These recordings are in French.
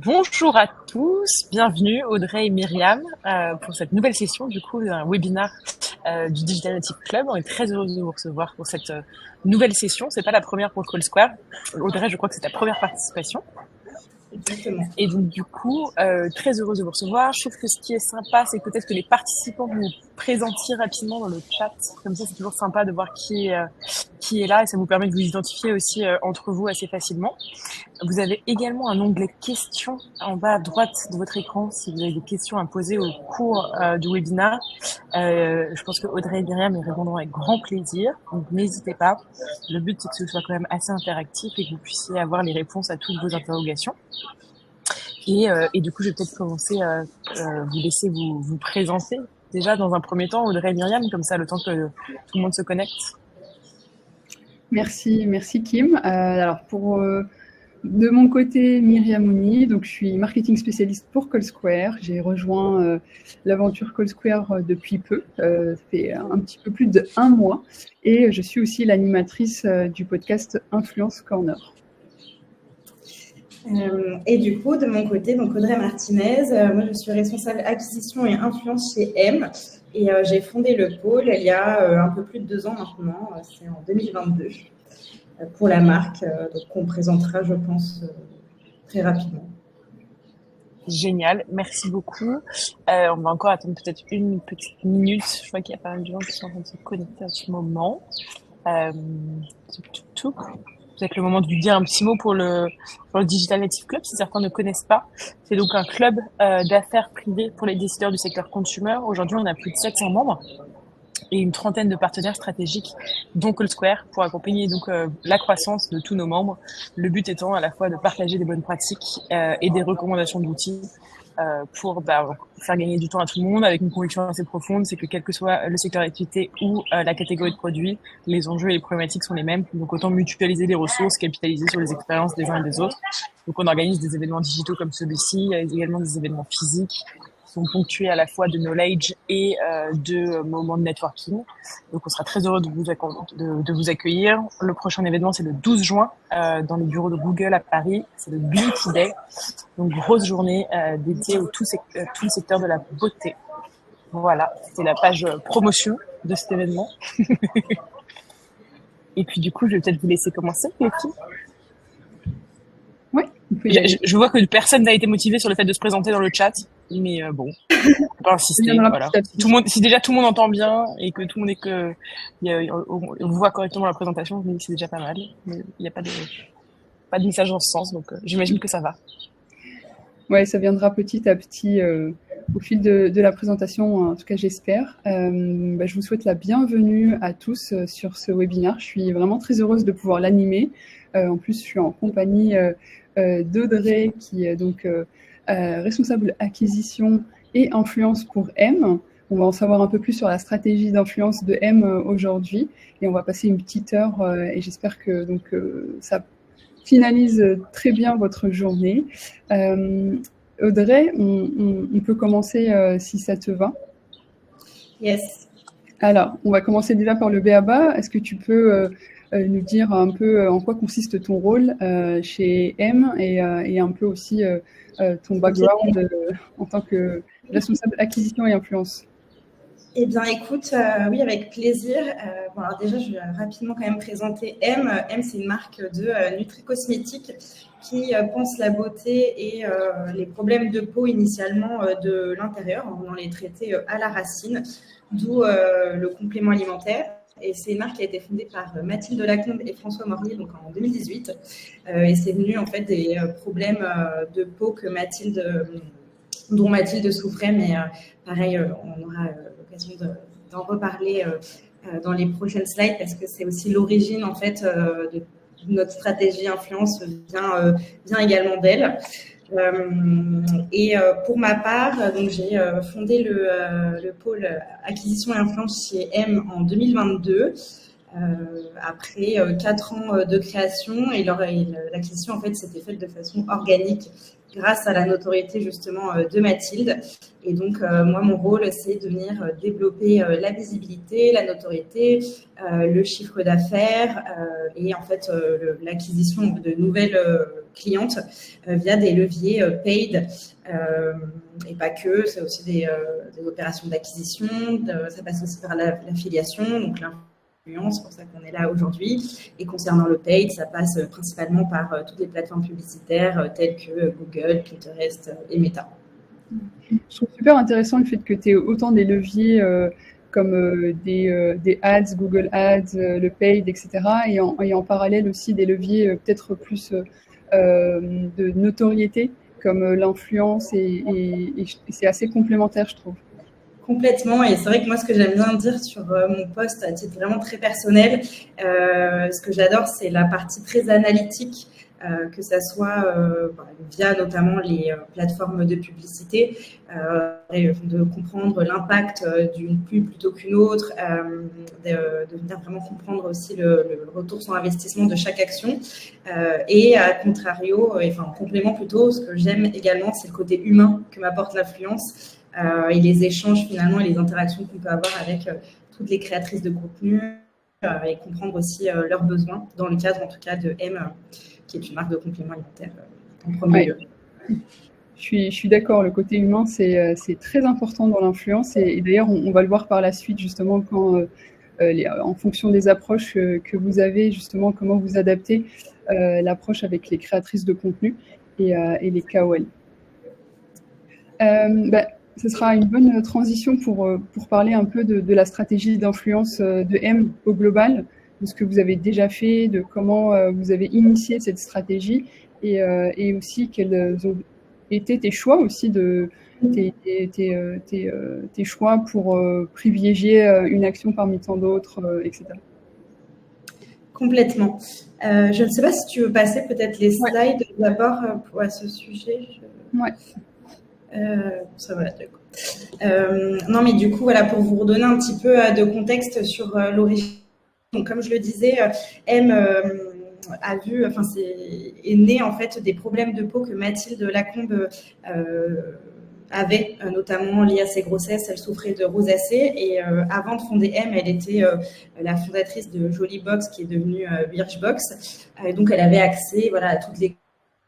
Bonjour à tous, bienvenue Audrey et Myriam pour cette nouvelle session du coup d'un webinaire du Digital Native Club. On est très heureuse de vous recevoir pour cette nouvelle session. C'est pas la première pour Call Square. Audrey, je crois que c'est ta première participation. Exactement. Et donc du coup, très heureuse de vous recevoir. Je trouve que ce qui est sympa, c'est peut-être que les participants vous présentiez rapidement dans le chat. Comme ça, c'est toujours sympa de voir qui est là et ça vous permet de vous identifier aussi entre vous assez facilement. Vous avez également un onglet questions en bas à droite de votre écran si vous avez des questions à poser au cours du webinaire. Je pense que Audrey et Myriam y répondront avec grand plaisir, donc n'hésitez pas. Le but, c'est que ce soit quand même assez interactif et que vous puissiez avoir les réponses à toutes vos interrogations. Et du coup, je vais peut-être commencer vous laisser vous présenter. Déjà, dans un premier temps, Audrey et Myriam, comme ça, le temps que tout le monde se connecte. Merci Kim. Alors de mon côté, Myriam Mouni, donc je suis marketing spécialiste pour Call Square. J'ai rejoint l'aventure Call Square depuis peu, ça fait un petit peu plus d'1 mois, et je suis aussi l'animatrice du podcast Influence Corner. Et du coup, de mon côté, donc Audrey Martinez, moi je suis responsable acquisition et influence chez M. Et j'ai fondé le pôle il y a un peu plus de 2 ans maintenant, c'est en 2022, pour la marque, donc qu'on présentera, je pense, très rapidement. Génial, merci beaucoup. On va encore attendre peut-être une petite minute. Je vois qu'il y a pas mal de gens qui sont en train de se connecter à ce moment. Peut-être le moment de lui dire un petit mot pour le Digital Native Club, si certains ne connaissent pas. C'est donc un club d'affaires privées pour les décideurs du secteur consumer. Aujourd'hui, on a plus de 700 membres et une trentaine de partenaires stratégiques, dont Call Square, pour accompagner donc la croissance de tous nos membres. Le but étant à la fois de partager des bonnes pratiques et des recommandations d'outils pour faire gagner du temps à tout le monde, avec une conviction assez profonde, c'est que quel que soit le secteur d'activité ou la catégorie de produits, les enjeux et les problématiques sont les mêmes. Donc autant mutualiser les ressources, capitaliser sur les expériences des uns et des autres. Donc on organise des événements digitaux comme celui-ci, également des événements physiques, sont ponctués à la fois de knowledge et de moments de networking. Donc on sera très heureux de vous accueillir. Le prochain événement, c'est le 12 juin dans les bureaux de Google à Paris. C'est le Beauty Day. Donc grosse journée dédiée au tout le secteur de la beauté. Voilà, c'était la page promotion de cet événement. Et puis du coup, je vais peut-être vous laisser commencer, les filles. Oui. Je vois que personne n'a été motivé sur le fait de se présenter dans le chat, mais bon, on peut pas insister. Voilà. Si déjà tout le monde entend bien et que tout le monde on voit correctement la présentation, c'est déjà pas mal. Mais il n'y a pas de message dans ce sens, donc j'imagine que ça va. Ouais, ça viendra petit à petit au fil de la présentation, en tout cas j'espère. Je vous souhaite la bienvenue à tous sur ce webinaire. Je suis vraiment très heureuse de pouvoir l'animer. En plus, je suis en compagnie d'Audrey, qui est donc responsable acquisition et influence pour M. On va en savoir un peu plus sur la stratégie d'influence de M aujourd'hui, et on va passer une petite heure et j'espère que ça finalise très bien votre journée. Audrey, on peut commencer si ça te va. Yes. Alors, on va commencer déjà par le b.a.-ba. Est-ce que tu peux nous dire un peu en quoi consiste ton rôle chez M et un peu aussi ton background en tant que responsable acquisition et influence? Eh bien, écoute, oui, avec plaisir. Alors déjà, je vais rapidement quand même présenter M. M, c'est une marque de nutri-cosmétiques qui pense la beauté et les problèmes de peau initialement de l'intérieur, en venant les traiter à la racine, d'où le complément alimentaire. Et c'est une marque qui a été fondée par Mathilde Lacombe et François Morlier, donc en 2018. Et c'est venu en fait des problèmes de peau dont Mathilde souffrait, mais pareil, on aura l'occasion d'en reparler dans les prochaines slides parce que c'est aussi l'origine en fait de notre stratégie influence vient également d'elle. Et pour ma part, donc j'ai fondé le pôle acquisition et influence chez M en 2022. après 4 ans de création, et l'acquisition en fait s'était faite de façon organique grâce à la notoriété justement de Mathilde. Et donc moi mon rôle c'est de venir développer la visibilité, la notoriété, le chiffre d'affaires et en fait l'acquisition de nouvelles clientes via des leviers paid et pas que, c'est aussi des opérations d'acquisition, ça passe aussi par l'affiliation, donc c'est pour ça qu'on est là aujourd'hui. Et concernant le paid, ça passe principalement par toutes les plateformes publicitaires telles que Google, Pinterest et Meta. Je trouve super intéressant le fait que tu aies autant des leviers comme des ads, Google Ads, le paid, etc. Et en parallèle aussi des leviers peut-être plus de notoriété comme l'influence et c'est assez complémentaire, je trouve. Complètement, et c'est vrai que moi ce que j'aime bien dire sur mon poste à titre vraiment très personnel, ce que j'adore c'est la partie très analytique, que ça soit via notamment les plateformes de publicité, et de comprendre l'impact d'une pub plutôt qu'une autre, de venir vraiment comprendre aussi le retour sur investissement de chaque action, et à contrario, en complément plutôt, ce que j'aime également c'est le côté humain que m'apporte l'influence. Et les échanges finalement et les interactions qu'on peut avoir avec toutes les créatrices de contenu et comprendre aussi leurs besoins dans le cadre en tout cas de M, qui est une marque de compléments alimentaires en premier lieu. Je suis d'accord, le côté humain c'est très important dans l'influence et d'ailleurs on va le voir par la suite justement quand en fonction des approches que vous avez, justement comment vous adaptez l'approche avec les créatrices de contenu et les KOL. Ce sera une bonne transition pour parler un peu de la stratégie d'influence de M au global, de ce que vous avez déjà fait, de comment vous avez initié cette stratégie et aussi quels ont été tes choix aussi, tes choix pour privilégier une action parmi tant d'autres, etc. Complètement. Je ne sais pas si tu veux passer peut-être les slides d'abord à ce sujet. Ouais. Ça va, d'accord. Non, mais du coup, voilà, pour vous redonner un petit peu de contexte sur l'origine. Donc, comme je le disais, M est né en fait des problèmes de peau que Mathilde Lacombe avait, notamment liés à ses grossesses. Elle souffrait de rosacée et avant de fonder M, elle était la fondatrice de Jolie Box qui est devenue Birchbox. Donc, elle avait accès, voilà, à toutes les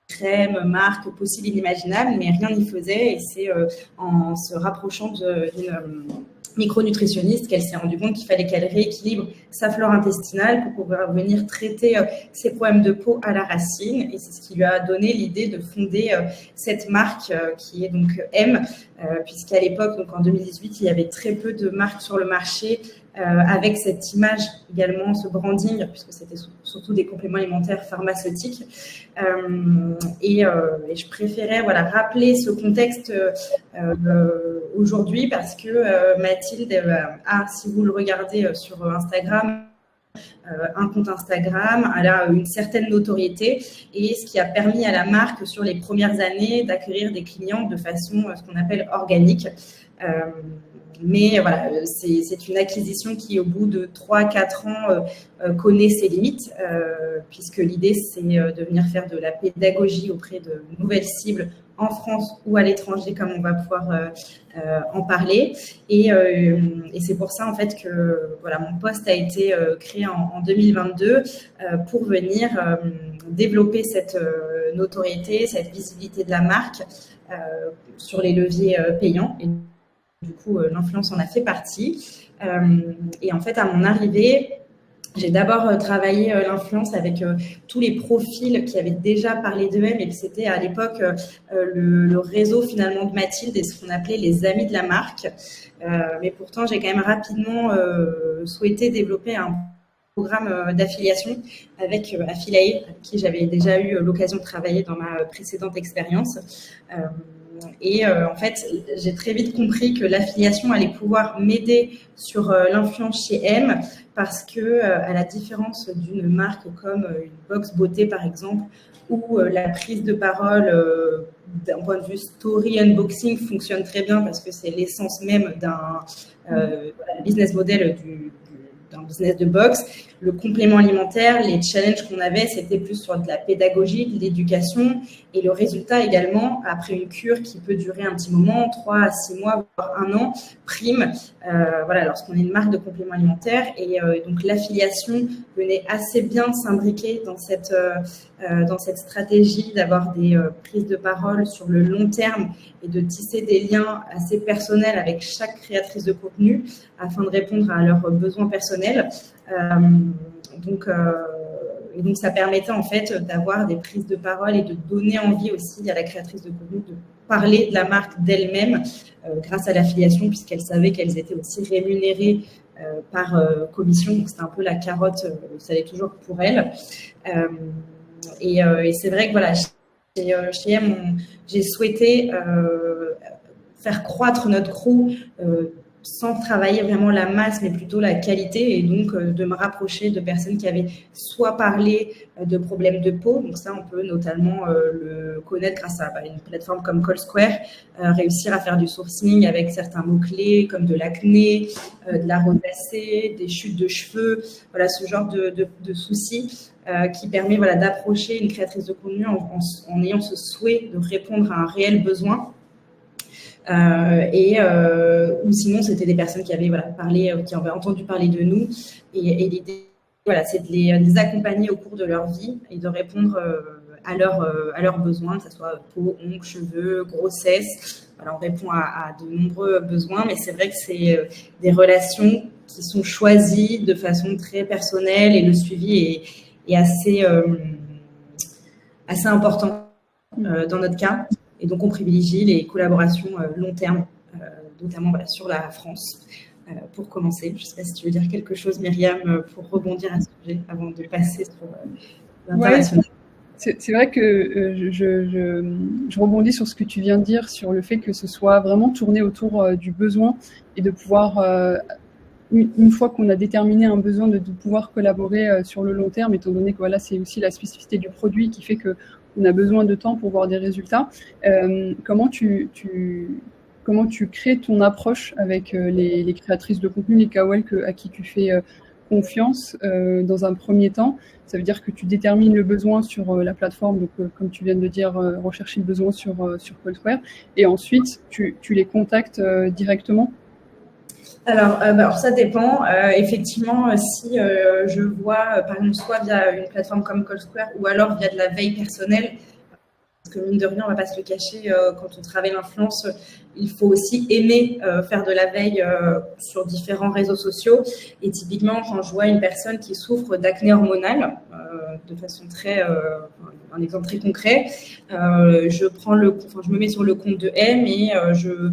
crèmes, marques possibles, inimaginables, mais rien n'y faisait. Et c'est en se rapprochant d'une micronutritionniste qu'elle s'est rendue compte qu'il fallait qu'elle rééquilibre sa flore intestinale pour pouvoir venir traiter ses problèmes de peau à la racine. Et c'est ce qui lui a donné l'idée de fonder cette marque qui est donc M, puisqu'à l'époque, donc en 2018, il y avait très peu de marques sur le marché avec cette image également, ce branding, puisque c'était surtout des compléments alimentaires pharmaceutiques. Et je préférais rappeler ce contexte aujourd'hui parce que Mathilde a, si vous le regardez sur Instagram, un compte Instagram, elle a une certaine notoriété et ce qui a permis à la marque sur les premières années d'acquérir des clients de façon ce qu'on appelle organique. Mais voilà, c'est une acquisition qui, au bout de 3-4 ans, connaît ses limites, puisque l'idée, c'est de venir faire de la pédagogie auprès de nouvelles cibles en France ou à l'étranger, comme on va pouvoir en parler. Et c'est pour ça, en fait, que voilà, mon poste a été créé en 2022 pour venir développer cette notoriété, cette visibilité de la marque sur les leviers payants. Et du coup, l'influence en a fait partie. Et en fait, à mon arrivée, j'ai d'abord travaillé l'influence avec tous les profils qui avaient déjà parlé d'eux-mêmes et que c'était à l'époque le réseau finalement de Mathilde et ce qu'on appelait les amis de la marque. Mais pourtant, j'ai quand même rapidement souhaité développer un programme d'affiliation avec Affiliate, avec qui j'avais déjà eu l'occasion de travailler dans ma précédente expérience. Et en fait, j'ai très vite compris que l'affiliation allait pouvoir m'aider sur l'influence chez M parce que, à la différence d'une marque comme une box beauté par exemple, où la prise de parole d'un point de vue story unboxing fonctionne très bien parce que c'est l'essence même d'un business model d'un business de box. le complément alimentaire, les challenges qu'on avait, c'était plus sur de la pédagogie, de l'éducation, et le résultat également, après une cure qui peut durer un petit moment, 3 à 6 mois, voire 1 an, prime, voilà, lorsqu'on est une marque de complément alimentaire. Et donc, l'affiliation venait assez bien s'imbriquer dans cette stratégie d'avoir des prises de parole sur le long terme et de tisser des liens assez personnels avec chaque créatrice de contenu afin de répondre à leurs besoins personnels. Et donc, ça permettait en fait d'avoir des prises de parole et de donner envie aussi à la créatrice de contenu de parler de la marque d'elle-même grâce à l'affiliation, puisqu'elle savait qu'elles étaient aussi rémunérées par commission. Donc, c'était un peu la carotte, ça l'est toujours pour elle. Et c'est vrai que voilà, chez M, j'ai souhaité faire croître notre crew sans travailler vraiment la masse, mais plutôt la qualité, et donc de me rapprocher de personnes qui avaient soit parlé de problèmes de peau, donc ça on peut notamment le connaître grâce à une plateforme comme CallSquare, réussir à faire du sourcing avec certains mots-clés comme de l'acné, de la rosacée, des chutes de cheveux, voilà ce genre de soucis qui permet voilà, d'approcher une créatrice de contenu en ayant ce souhait de répondre à un réel besoin. Ou sinon c'était des personnes qui avaient parlé, qui avaient entendu parler de nous, et l'idée voilà, c'est de les accompagner au cours de leur vie et de répondre à leurs besoins, que ce soit peau, ongles, cheveux, grossesse. Voilà, on répond à de nombreux besoins, mais c'est vrai que c'est des relations qui sont choisies de façon très personnelle, et le suivi est assez important dans notre cas. Et donc, on privilégie les collaborations long terme, notamment voilà, sur la France, pour commencer. Je ne sais pas si tu veux dire quelque chose, Myriam, pour rebondir à ce sujet avant de passer sur l'international. Ouais, c'est vrai que je rebondis sur ce que tu viens de dire, sur le fait que ce soit vraiment tourné autour du besoin, et de pouvoir, une fois qu'on a déterminé un besoin, de pouvoir collaborer sur le long terme, étant donné que voilà, c'est aussi la spécificité du produit qui fait que on a besoin de temps pour voir des résultats. Comment tu crées ton approche avec les créatrices de contenu, les KOL à qui tu fais confiance dans un premier temps? Ça veut dire que tu détermines le besoin sur la plateforme, donc comme tu viens de dire, rechercher le besoin sur CallSquare, et ensuite tu les contactes directement? Alors, ça dépend. Effectivement, si je vois, par exemple, soit via une plateforme comme CallSquare, ou alors via de la veille personnelle, parce que mine de rien, on ne va pas se le cacher, quand on travaille l'influence, il faut aussi aimer faire de la veille sur différents réseaux sociaux. Et typiquement, quand je vois une personne qui souffre d'acné hormonal, de façon un exemple très concret, je me mets sur le compte de M, et je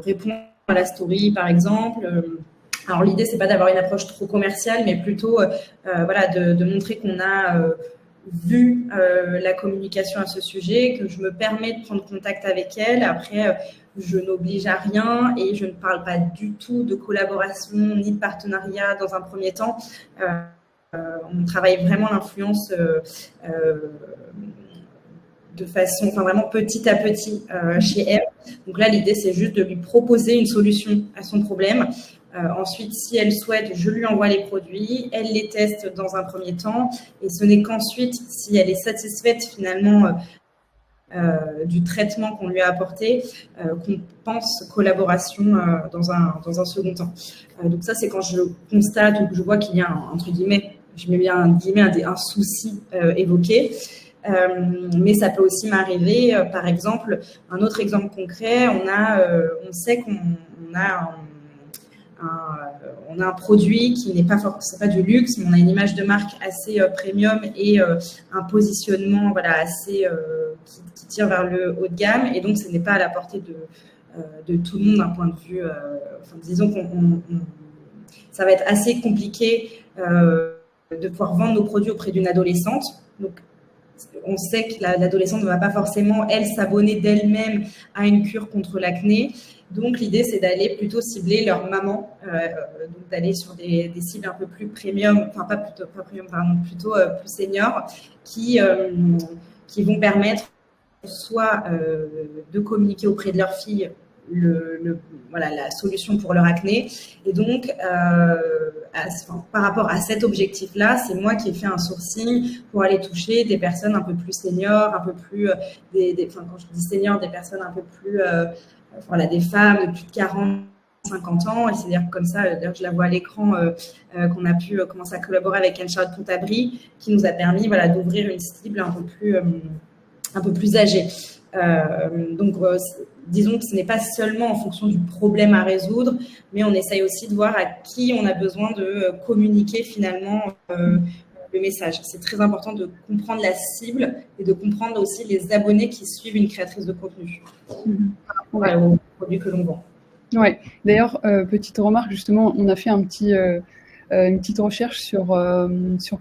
réponds à la story, par exemple. Alors, l'idée, c'est pas d'avoir une approche trop commerciale, mais plutôt voilà, de montrer qu'on a vu la communication à ce sujet, que je me permets de prendre contact avec elle. Après, je n'oblige à rien, et je ne parle pas du tout de collaboration ni de partenariat dans un premier temps. On travaille vraiment l'influence de façon, vraiment petit à petit chez elle. Donc là, l'idée, c'est juste de lui proposer une solution à son problème. Ensuite, si elle souhaite, je lui envoie les produits, elle les teste dans un premier temps, et ce n'est qu'ensuite, si elle est satisfaite finalement du traitement qu'on lui a apporté, qu'on pense collaboration dans un second temps. Donc ça, c'est quand je constate ou que je vois qu'il y a entre guillemets, je mets bien un guillemets, un souci évoqué. Mais ça peut aussi m'arriver, par exemple, un autre exemple concret, on sait qu'on a un produit qui n'est pas forcément pas du luxe, mais on a une image de marque assez premium, et un positionnement voilà, assez qui tire vers le haut de gamme, et donc ce n'est pas à la portée de tout le monde d'un point de vue, disons ça va être assez compliqué de pouvoir vendre nos produits auprès d'une adolescente. Donc on sait que l'adolescente ne va pas forcément, elle, s'abonner d'elle-même à une cure contre l'acné. Donc, l'idée, c'est d'aller plutôt cibler leur maman, donc d'aller sur des cibles un peu plus premium, enfin pas premium, pardon, plutôt plus senior, qui vont permettre soit de communiquer auprès de leur fille voilà, la solution pour leur acné. Et donc, par rapport à cet objectif-là, c'est moi qui ai fait un sourcing pour aller toucher des personnes un peu plus seniors, un peu plus, quand je dis seniors, des personnes un peu plus, voilà, des femmes de plus de 40, 50 ans. Et c'est-à-dire comme ça, d'ailleurs, je la vois à l'écran, qu'on a pu commencer à collaborer avec Anne-Charlotte Pontabry, qui nous a permis, voilà, d'ouvrir une cible un peu plus âgée. Donc, disons que ce n'est pas seulement en fonction du problème à résoudre, mais on essaye aussi de voir à qui on a besoin de communiquer finalement le message. C'est très important de comprendre la cible et de comprendre aussi les abonnés qui suivent une créatrice de contenu par rapport aux produits que l'on vend. Ouais. D'ailleurs, petite remarque, justement, on a fait une petite recherche sur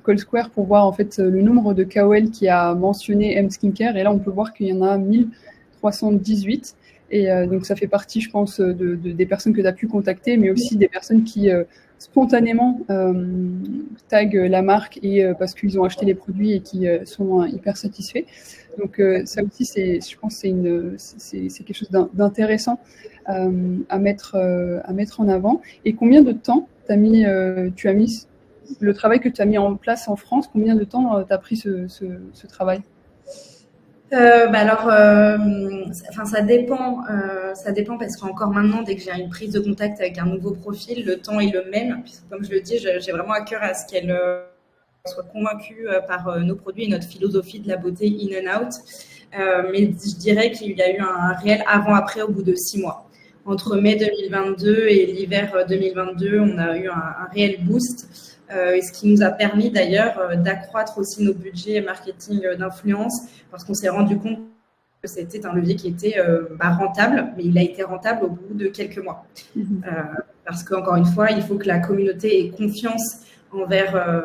Call Square pour voir en fait le nombre de KOL qui a mentionné M Skincare, et là on peut voir qu'il y en a 1318, et donc ça fait partie, je pense, des personnes que tu as pu contacter, mais aussi des personnes qui spontanément taguent la marque et parce qu'ils ont acheté les produits et qui sont hyper satisfaits. Donc ça aussi, je pense, c'est quelque chose d'intéressant à mettre en avant. Et combien de temps tu as mis le travail que tu as mis en place en France, combien de temps tu as pris ce travail? Alors, ça dépend parce qu'encore maintenant, dès que j'ai une prise de contact avec un nouveau profil, le temps est le même, puisque comme je le dis, j'ai vraiment à cœur à ce qu'elle soit convaincue par nos produits et notre philosophie de la beauté in and out. Mais je dirais qu'il y a eu un réel avant-après au bout de 6 mois. Entre mai 2022 et l'hiver 2022, on a eu un réel boost, ce qui nous a permis d'ailleurs d'accroître aussi nos budgets marketing d'influence, parce qu'on s'est rendu compte que c'était un levier qui était rentable, mais il a été rentable au bout de quelques mois. Parce qu'encore une fois, il faut que la communauté ait confiance envers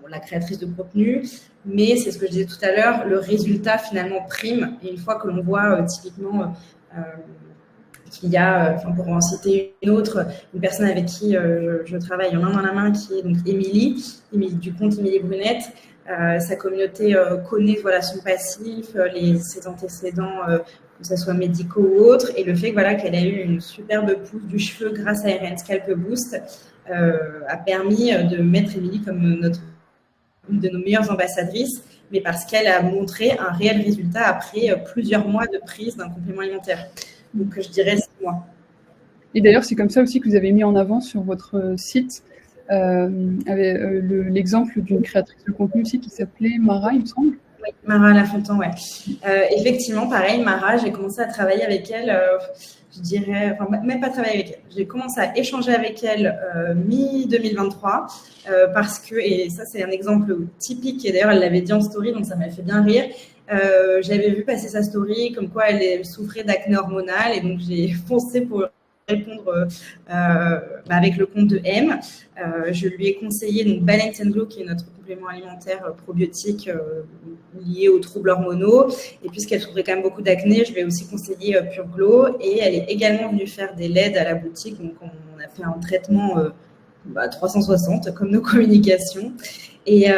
la créatrice de contenu, mais c'est ce que je disais tout à l'heure, le résultat finalement prime, et une fois que l'on voit typiquement qu'il y a, pour en citer une autre, une personne avec qui je travaille en main dans la main, qui est donc Émilie du compte Émilie Brunette. Sa communauté connaît son passif, ses antécédents, que ce soit médicaux ou autres, et le fait qu'elle a eu une superbe pousse du cheveu grâce à RN Scalp Boost a permis de mettre Émilie comme une de nos meilleures ambassadrices, mais parce qu'elle a montré un réel résultat après plusieurs mois de prise d'un complément alimentaire. Donc, je dirais 6 mois. Et d'ailleurs, c'est comme ça aussi que vous avez mis en avant sur votre site l'exemple d'une créatrice de contenu aussi qui s'appelait Mara, il me semble. Oui, Mara Lafontaine, ouais. Effectivement, pareil, Mara, j'ai commencé à travailler avec elle, je dirais, même pas travailler avec elle. J'ai commencé à échanger avec elle mi-2023 parce que, et ça c'est un exemple typique, et d'ailleurs elle l'avait dit en story, donc ça m'a fait bien rire. J'avais vu passer sa story comme quoi elle souffrait d'acné hormonal, et donc j'ai foncé pour répondre avec le compte de M. Je lui ai conseillé donc Balance & Glow, qui est notre complément alimentaire probiotique lié aux troubles hormonaux, et puisqu'elle souffrait quand même beaucoup d'acné, je lui ai aussi conseillé Pure Glow, et elle est également venue faire des LED à la boutique, donc on a fait un traitement 360 comme nos communications. Et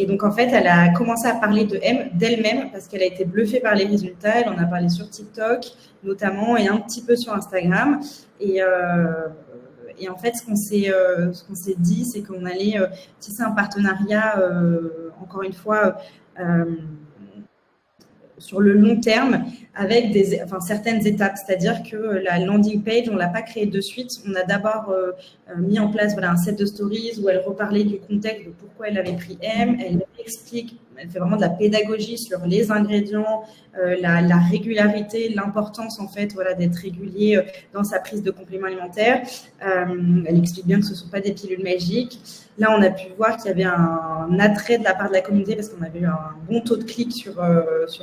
donc, en fait, elle a commencé à parler d'elle-même parce qu'elle a été bluffée par les résultats. Elle en a parlé sur TikTok, notamment, et un petit peu sur Instagram. Et en fait, ce qu'on s'est dit, c'est qu'on allait tisser un partenariat, encore une fois, sur le long terme, avec certaines étapes. C'est-à-dire que la landing page, on ne l'a pas créée de suite. On a d'abord mis en place un set de stories où elle reparlait du contexte de pourquoi elle avait pris M. Elle explique, elle fait vraiment de la pédagogie sur les ingrédients, la régularité, l'importance en fait d'être régulier dans sa prise de compléments alimentaires. Elle explique bien que ce ne sont pas des pilules magiques. Là, on a pu voir qu'il y avait un attrait de la part de la communauté parce qu'on avait eu un bon taux de clic sur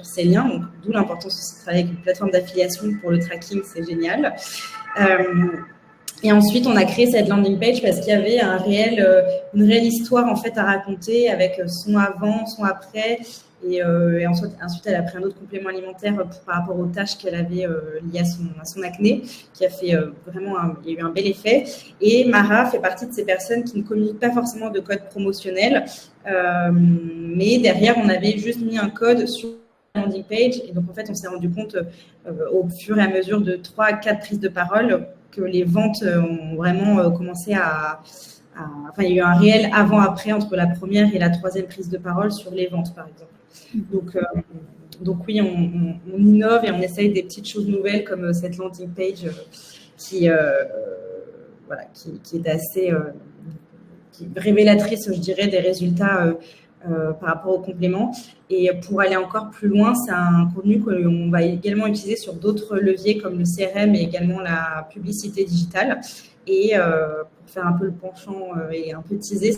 ces liens, donc d'où l'importance de travailler avec une plateforme d'affiliation pour le tracking, c'est génial. Et ensuite, on a créé cette landing page parce qu'il y avait une réelle histoire en fait à raconter avec son avant, son après. Et ensuite, elle a pris un autre complément alimentaire par rapport aux tâches qu'elle avait liées à son acné, qui a fait il y a eu un bel effet. Et Mara fait partie de ces personnes qui ne communiquent pas forcément de code promotionnel, mais derrière, on avait juste mis un code sur landing page. Et donc, en fait, on s'est rendu compte au fur et à mesure de 3 à 4 prises de parole que les ventes ont vraiment commencé enfin, il y a eu un réel avant-après entre la première et la troisième prise de parole sur les ventes, par exemple. Donc oui, on innove et on essaye des petites choses nouvelles comme cette landing page qui est assez révélatrice, je dirais, des résultats par rapport au complément. Et pour aller encore plus loin, c'est un contenu qu'on va également utiliser sur d'autres leviers comme le CRM et également la publicité digitale. Et pour faire un peu le penchant et un peu teaser,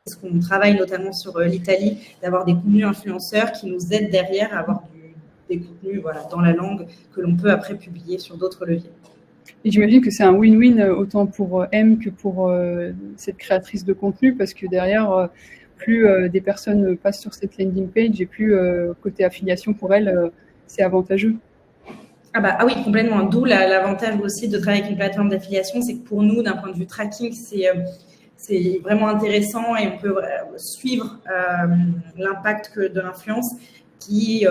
parce qu'on travaille notamment sur l'Italie, d'avoir des contenus influenceurs qui nous aident derrière à avoir des contenus dans la langue que l'on peut après publier sur d'autres leviers. Et j'imagine que c'est un win-win autant pour M que pour cette créatrice de contenu, parce que derrière, plus des personnes passent sur cette landing page et plus côté affiliation pour elles, c'est avantageux. Ah oui, complètement. D'où l'avantage aussi de travailler avec une plateforme d'affiliation, c'est que pour nous, d'un point de vue tracking, c'est vraiment intéressant et on peut suivre l'impact de l'influence qui,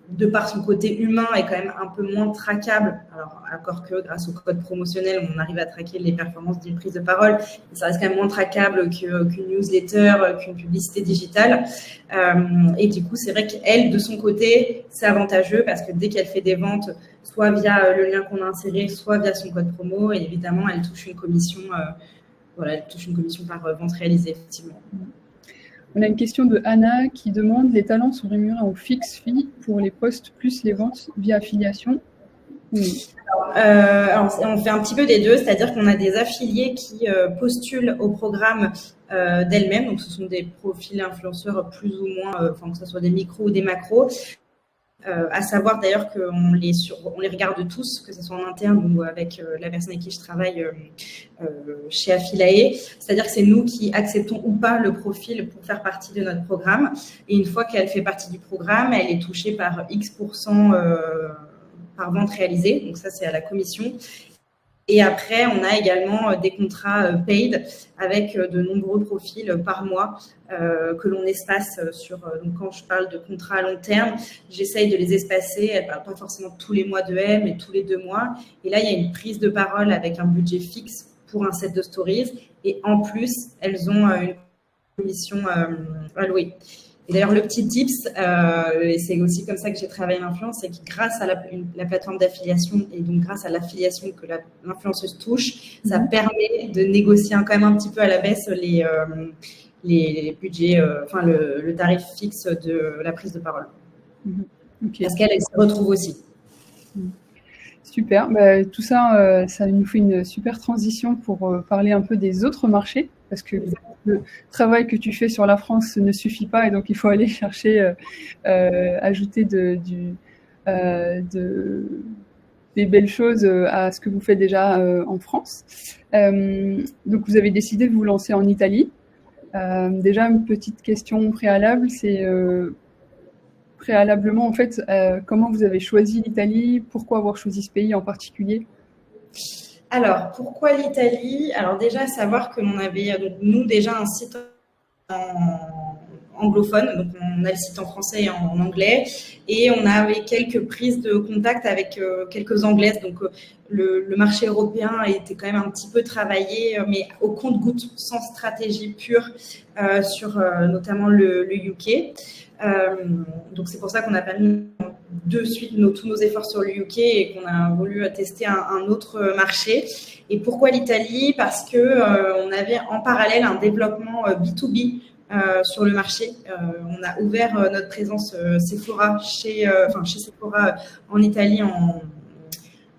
de par son côté humain, est quand même un peu moins traquable. Alors, encore que grâce au code promotionnel, on arrive à traquer les performances d'une prise de parole, mais ça reste quand même moins traquable qu'une newsletter, qu'une publicité digitale. Et du coup, c'est vrai qu'elle, de son côté, c'est avantageux parce que dès qu'elle fait des ventes, soit via le lien qu'on a inséré, soit via son code promo, et évidemment, elle touche une commission. Elle touche une commission par vente réalisée, effectivement. On a une question de Anna qui demande: les talents sont rémunérés en fixe fee pour les postes plus les ventes via affiliation? Oui. Alors, on fait un petit peu des deux, c'est-à-dire qu'on a des affiliés qui postulent au programme d'elles-mêmes, donc ce sont des profils influenceurs plus ou moins, que ce soit des micros ou des macros. À savoir d'ailleurs qu'on les regarde tous, que ce soit en interne ou avec la personne avec qui je travaille chez Affilae. C'est-à-dire que c'est nous qui acceptons ou pas le profil pour faire partie de notre programme. Et une fois qu'elle fait partie du programme, elle est touchée par X% par vente réalisée. Donc ça, c'est à la commission. Et après, on a également des contrats paid avec de nombreux profils par mois que l'on espace sur. Donc, quand je parle de contrats à long terme, j'essaye de les espacer. Elles ne parlent pas forcément tous les mois de M, mais tous les 2 mois. Et là, il y a une prise de parole avec un budget fixe pour un set de stories. Et en plus, elles ont une commission allouée. Et d'ailleurs, le petit tips, et c'est aussi comme ça que j'ai travaillé l'influence, c'est que grâce à la plateforme d'affiliation et donc grâce à l'affiliation que l'influenceuse touche, ça permet de négocier quand même un petit peu à la baisse les budgets, le tarif fixe de la prise de parole. Okay. Parce qu'elle se retrouve aussi. Super. Tout ça, ça nous fait une super transition pour parler un peu des autres marchés, parce que le travail que tu fais sur la France ne suffit pas et donc il faut aller chercher, ajouter des belles choses à ce que vous faites déjà en France. Donc vous avez décidé de vous lancer en Italie. Déjà, une petite question préalable, c'est préalablement, en fait, comment vous avez choisi l'Italie? Pourquoi avoir choisi ce pays en particulier? Alors, pourquoi l'Italie? Alors déjà, savoir que l'on avait, nous, déjà un site anglophone, donc on a le site en français et en anglais, et on avait quelques prises de contact avec quelques anglaises, donc le marché européen était quand même un petit peu travaillé, mais au compte-gouttes, sans stratégie pure, sur notamment le UK. Donc c'est pour ça qu'on a pas mis de suite tous nos efforts sur le UK et qu'on a voulu tester un autre marché. Et pourquoi l'Italie? Parce que on avait en parallèle un développement B2B sur le marché. On a ouvert notre présence Sephora chez Sephora en Italie en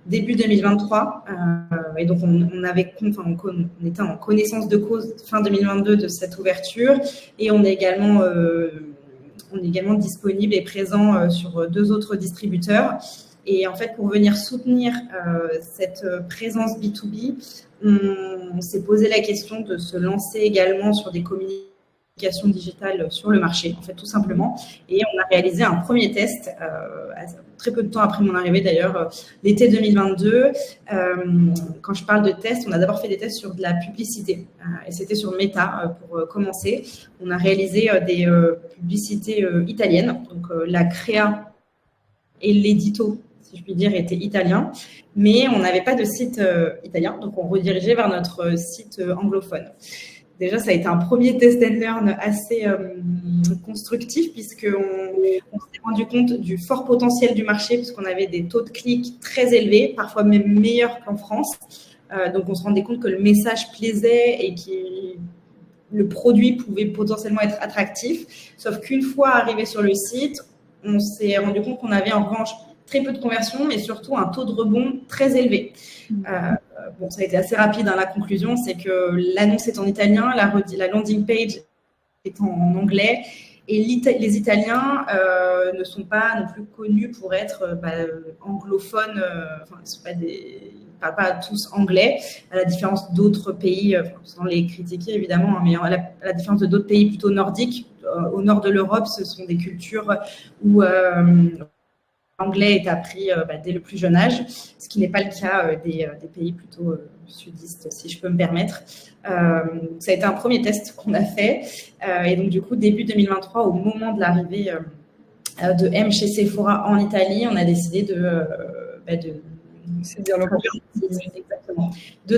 début 2023. Et donc on était en connaissance de cause fin 2022 de cette ouverture, et on est également disponible et présent sur 2 autres distributeurs. Et en fait, pour venir soutenir cette présence B2B, on s'est posé la question de se lancer également sur des communications digitales sur le marché, en fait, tout simplement. Et on a réalisé un premier test, très peu de temps après mon arrivée d'ailleurs, l'été 2022. Quand je parle de tests, on a d'abord fait des tests sur de la publicité. Et c'était sur Meta pour commencer. On a réalisé des publicités italiennes, donc la créa et l'édito, si je puis dire, était italien. Mais on n'avait pas de site italien, donc on redirigeait vers notre site anglophone. Déjà, ça a été un premier test and learn assez constructif puisqu'on s'est rendu compte du fort potentiel du marché puisqu'on avait des taux de clics très élevés, parfois même meilleurs qu'en France. Donc, on se rendait compte que le message plaisait et que le produit pouvait potentiellement être attractif. Sauf qu'une fois arrivé sur le site, on s'est rendu compte qu'on avait en revanche très peu de conversions, mais surtout un taux de rebond très élevé. Bon, ça a été assez rapide, hein, la conclusion, c'est que l'annonce est en italien, la landing page est en anglais, et les Italiens ne sont pas non plus connus pour être anglophones, enfin, ils ne parlent pas tous anglais, à la différence d'autres pays, sans les critiquer évidemment, hein, mais à la différence de d'autres pays plutôt nordiques. Au nord de l'Europe, ce sont des cultures où l'anglais est appris dès le plus jeune âge, ce qui n'est pas le cas des pays plutôt sudistes, si je peux me permettre. Ça a été un premier test qu'on a fait. Et donc, du coup, début 2023, au moment de l'arrivée de M chez Sephora en Italie, on a décidé de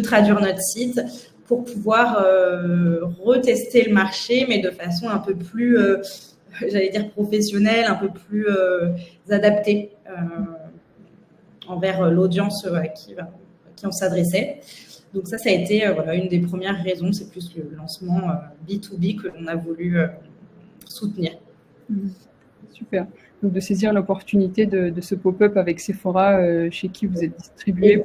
traduire notre site pour pouvoir retester le marché, mais de façon un peu plus... j'allais dire professionnel, un peu plus adapté envers l'audience à qui on s'adressait. Donc ça a été une des premières raisons, c'est plus le lancement B2B que l'on a voulu soutenir. Super. Donc de saisir l'opportunité de ce pop-up avec Sephora chez qui vous êtes distribué.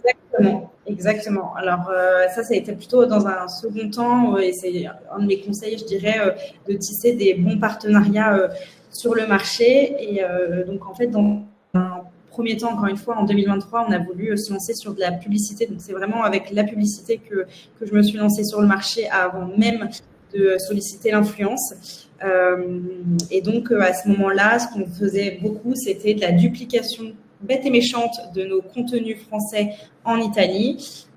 Exactement. Alors ça a été plutôt dans un second temps et c'est un de mes conseils, je dirais, de tisser des bons partenariats sur le marché. Et donc en fait, dans un premier temps, encore une fois, en 2023, on a voulu se lancer sur de la publicité. Donc c'est vraiment avec la publicité que je me suis lancée sur le marché avant même de solliciter l'influence. Et donc à ce moment-là, ce qu'on faisait beaucoup, c'était de la duplication bête et méchante de nos contenus français en Italie,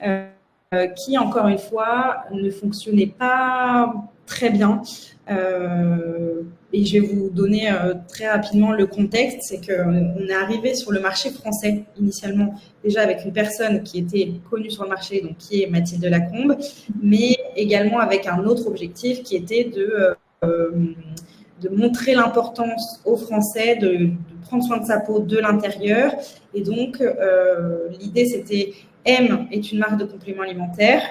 qui, encore une fois, ne fonctionnait pas très bien. Et je vais vous donner très rapidement le contexte, c'est qu'on est arrivé sur le marché français initialement déjà avec une personne qui était connue sur le marché, donc qui est Mathilde Lacombe, mais également avec un autre objectif qui était de montrer l'importance aux Français de prendre soin de sa peau de l'intérieur. Et donc, l'idée, c'était M est une marque de compléments alimentaires.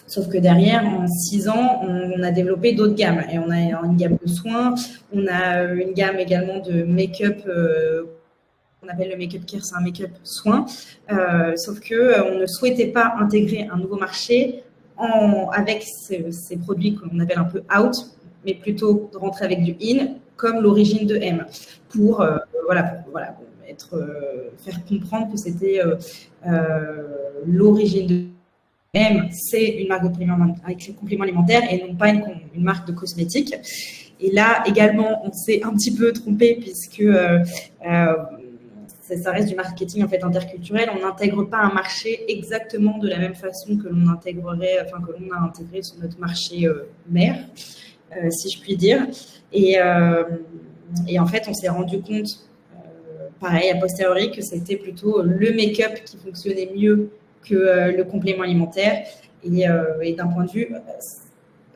Sauf que derrière, en 6 ans, on a développé d'autres gammes. Et on a une gamme de soins, on a une gamme également de make-up, on appelle le make-up care, c'est un make-up soin. Sauf qu'on ne souhaitait pas intégrer un nouveau marché avec ces produits qu'on appelle un peu out, mais plutôt de rentrer avec du in, comme l'origine de M, pour faire comprendre que c'était l'origine de M, c'est une marque de compléments alimentaires et non pas une marque de cosmétiques. Et là, également, on s'est un petit peu trompé puisque ça reste du marketing en fait interculturel. On n'intègre pas un marché exactement de la même façon que l'on intégrerait, que l'on a intégré sur notre marché mère, si je puis dire. Et en fait, on s'est rendu compte, pareil, a posteriori, que c'était plutôt le make-up qui fonctionnait mieux que le complément alimentaire et d'un point de vue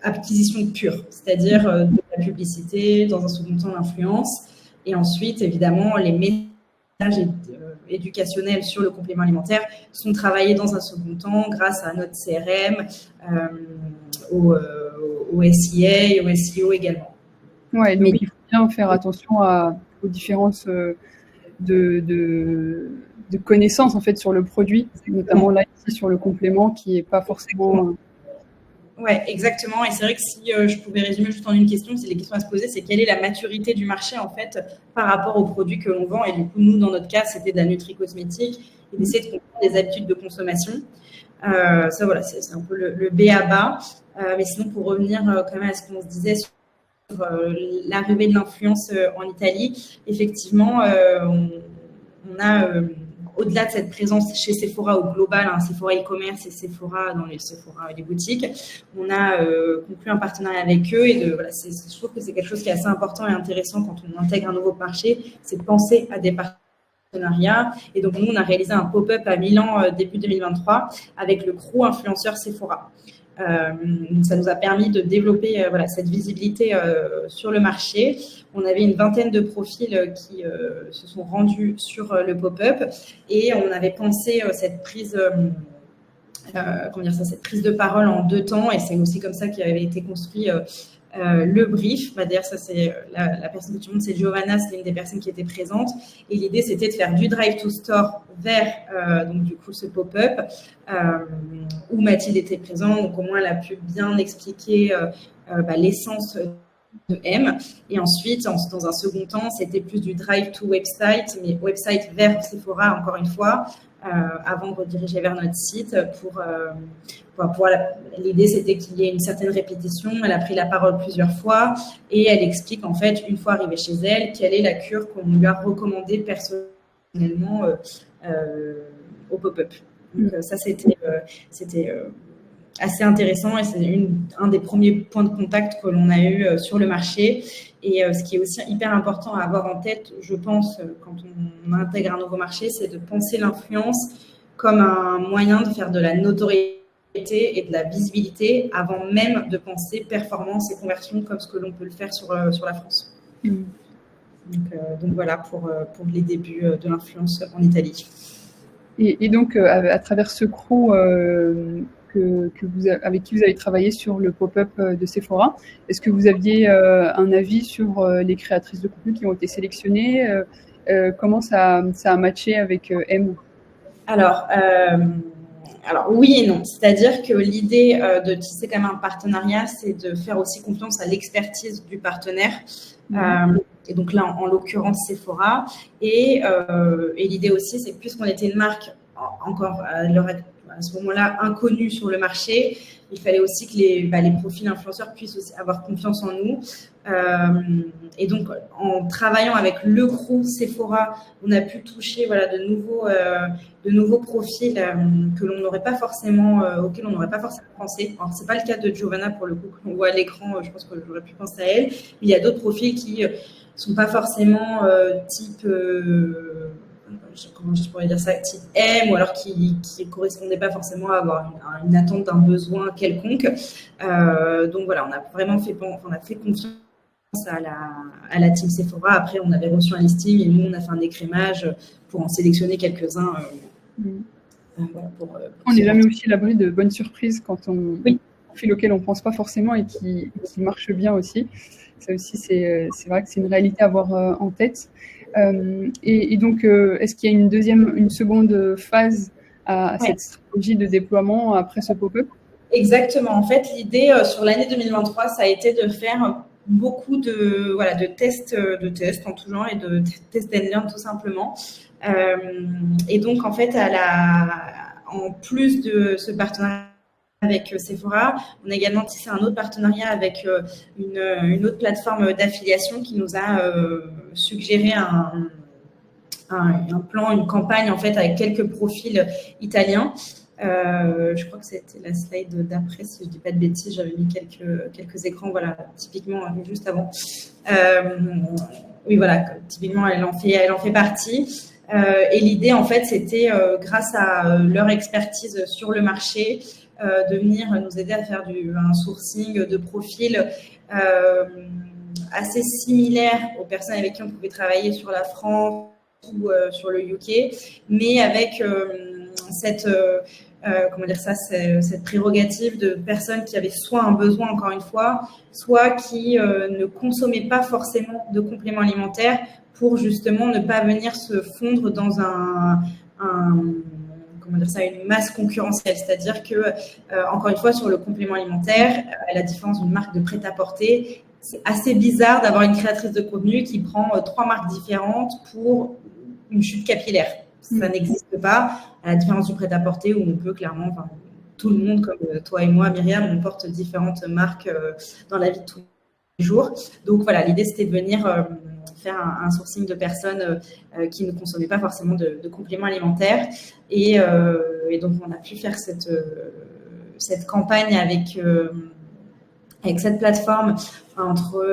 acquisition pure, c'est-à-dire de la publicité, dans un second temps l'influence, et ensuite, évidemment, les messages éducationnels sur le complément alimentaire sont travaillés dans un second temps grâce à notre CRM, au SIA, au SEO également. Ouais, donc il faut bien faire attention aux différences de connaissances en fait sur le produit, notamment là ici sur le complément qui est pas forcément. Ouais, exactement. Et c'est vrai que si je pouvais résumer juste en une question, c'est les questions à se poser, c'est quelle est la maturité du marché en fait par rapport aux produits que l'on vend. Et du coup, nous, dans notre cas, c'était de la nutri-cosmétique et d'essayer de comprendre les habitudes de consommation. Ça, voilà, c'est un peu le B à bas. Mais sinon, pour revenir quand même à ce qu'on se disait sur l'arrivée de l'influence en Italie, effectivement, on a, au-delà de cette présence chez Sephora au global, Sephora e-commerce et Sephora dans les Sephora et les boutiques, on a conclu un partenariat avec eux et je trouve que c'est quelque chose qui est assez important et intéressant quand on intègre un nouveau marché, c'est de penser à des partenaires partenariat. Et donc, nous, on a réalisé un pop-up à Milan début 2023 avec le crew influenceur Sephora. Ça nous a permis de développer cette visibilité sur le marché. On avait une vingtaine de profils qui se sont rendus sur le pop-up et on avait pensé cette prise cette prise de parole en 2 temps, et c'est aussi comme ça qu'avait été construit le brief. D'ailleurs, ça c'est la personne que tu montres, c'est Giovanna, c'était une des personnes qui était présente. Et l'idée, c'était de faire du drive to store vers donc du coup ce pop-up où Mathilde était présente. Donc au moins, elle a pu bien expliquer l'essence de M. Et ensuite, dans un second temps, c'était plus du drive to website, mais website vers Sephora, encore une fois, avant de rediriger vers notre site l'idée, c'était qu'il y ait une certaine répétition. Elle a pris la parole plusieurs fois et elle explique, en fait, une fois arrivée chez elle, quelle est la cure qu'on lui a recommandée personnellement au pop-up. Donc, ça, c'était assez intéressant et c'est un des premiers points de contact que l'on a eu sur le marché. Et ce qui est aussi hyper important à avoir en tête, je pense, quand on intègre un nouveau marché, c'est de penser l'influence comme un moyen de faire de la notoriété et de la visibilité avant même de penser performance et conversion comme ce que l'on peut le faire sur la France. Donc voilà pour les débuts de l'influence en Italie. Et donc, à travers ce crew avec qui vous avez travaillé sur le pop-up de Sephora, est-ce que vous aviez un avis sur les créatrices de contenu qui ont été sélectionnées comment ça a matché avec M? Alors oui et non, c'est-à-dire que l'idée de tisser quand même un partenariat, c'est de faire aussi confiance à l'expertise du partenaire. Et donc là, en l'occurrence, Sephora. Et l'idée aussi, c'est puisqu'on était une marque encore à ce moment-là inconnue sur le marché, il fallait aussi que les profils influenceurs puissent aussi avoir confiance en nous. Et donc, en travaillant avec le crew Sephora, on a pu toucher de nouveaux profils auxquels on n'aurait pas forcément pensé. Alors, c'est pas le cas de Giovanna pour le coup, qu'on voit à l'écran. Je pense que j'aurais pu penser à elle. Mais il y a d'autres profils qui sont pas forcément type comment je pourrais dire ça, type M, ou alors qui correspondaient pas forcément à avoir une attente d'un besoin quelconque. Donc voilà, on a vraiment fait confiance à la team Sephora. Après, on avait reçu un listing et nous, on a fait un écrémage pour en sélectionner quelques-uns. On n'est jamais aussi à l'abri de bonnes surprises quand on profil auquel on ne pense pas forcément et qui marche bien aussi. Ça aussi, c'est vrai que c'est une réalité à avoir en tête. Et donc, est-ce qu'il y a une seconde phase à cette stratégie de déploiement après ce pop-up? Exactement. En fait, l'idée sur l'année 2023, ça a été de faire beaucoup de tests en tout genre et de test and learn tout simplement. Et donc, en fait, en plus de ce partenariat avec Sephora, on a également tissé un autre partenariat avec une autre plateforme d'affiliation qui nous a suggéré un plan, une campagne en fait avec quelques profils italiens. Je crois que c'était la slide d'après, si je dis pas de bêtises, j'avais mis quelques écrans, voilà, typiquement juste avant. Oui, voilà, typiquement elle en fait partie. Et l'idée en fait, c'était grâce à leur expertise sur le marché, de venir nous aider à faire un sourcing de profils assez similaires aux personnes avec qui on pouvait travailler sur la France ou sur le UK, mais avec cette prérogative de personnes qui avaient soit un besoin, encore une fois, soit qui ne consommaient pas forcément de compléments alimentaires pour justement ne pas venir se fondre dans une masse concurrentielle. C'est-à-dire que, encore une fois, sur le complément alimentaire, à la différence d'une marque de prêt-à-porter, c'est assez bizarre d'avoir une créatrice de contenu qui prend 3 marques différentes pour une chute capillaire. Ça n'existe pas, à la différence du prêt-à-porter où on peut clairement, tout le monde, comme toi et moi, Myriam, on porte différentes marques dans la vie de tous les jours. Donc voilà, l'idée, c'était de venir faire un sourcing de personnes qui ne consommaient pas forcément de compléments alimentaires. Et donc, on a pu faire cette campagne avec cette plateforme entre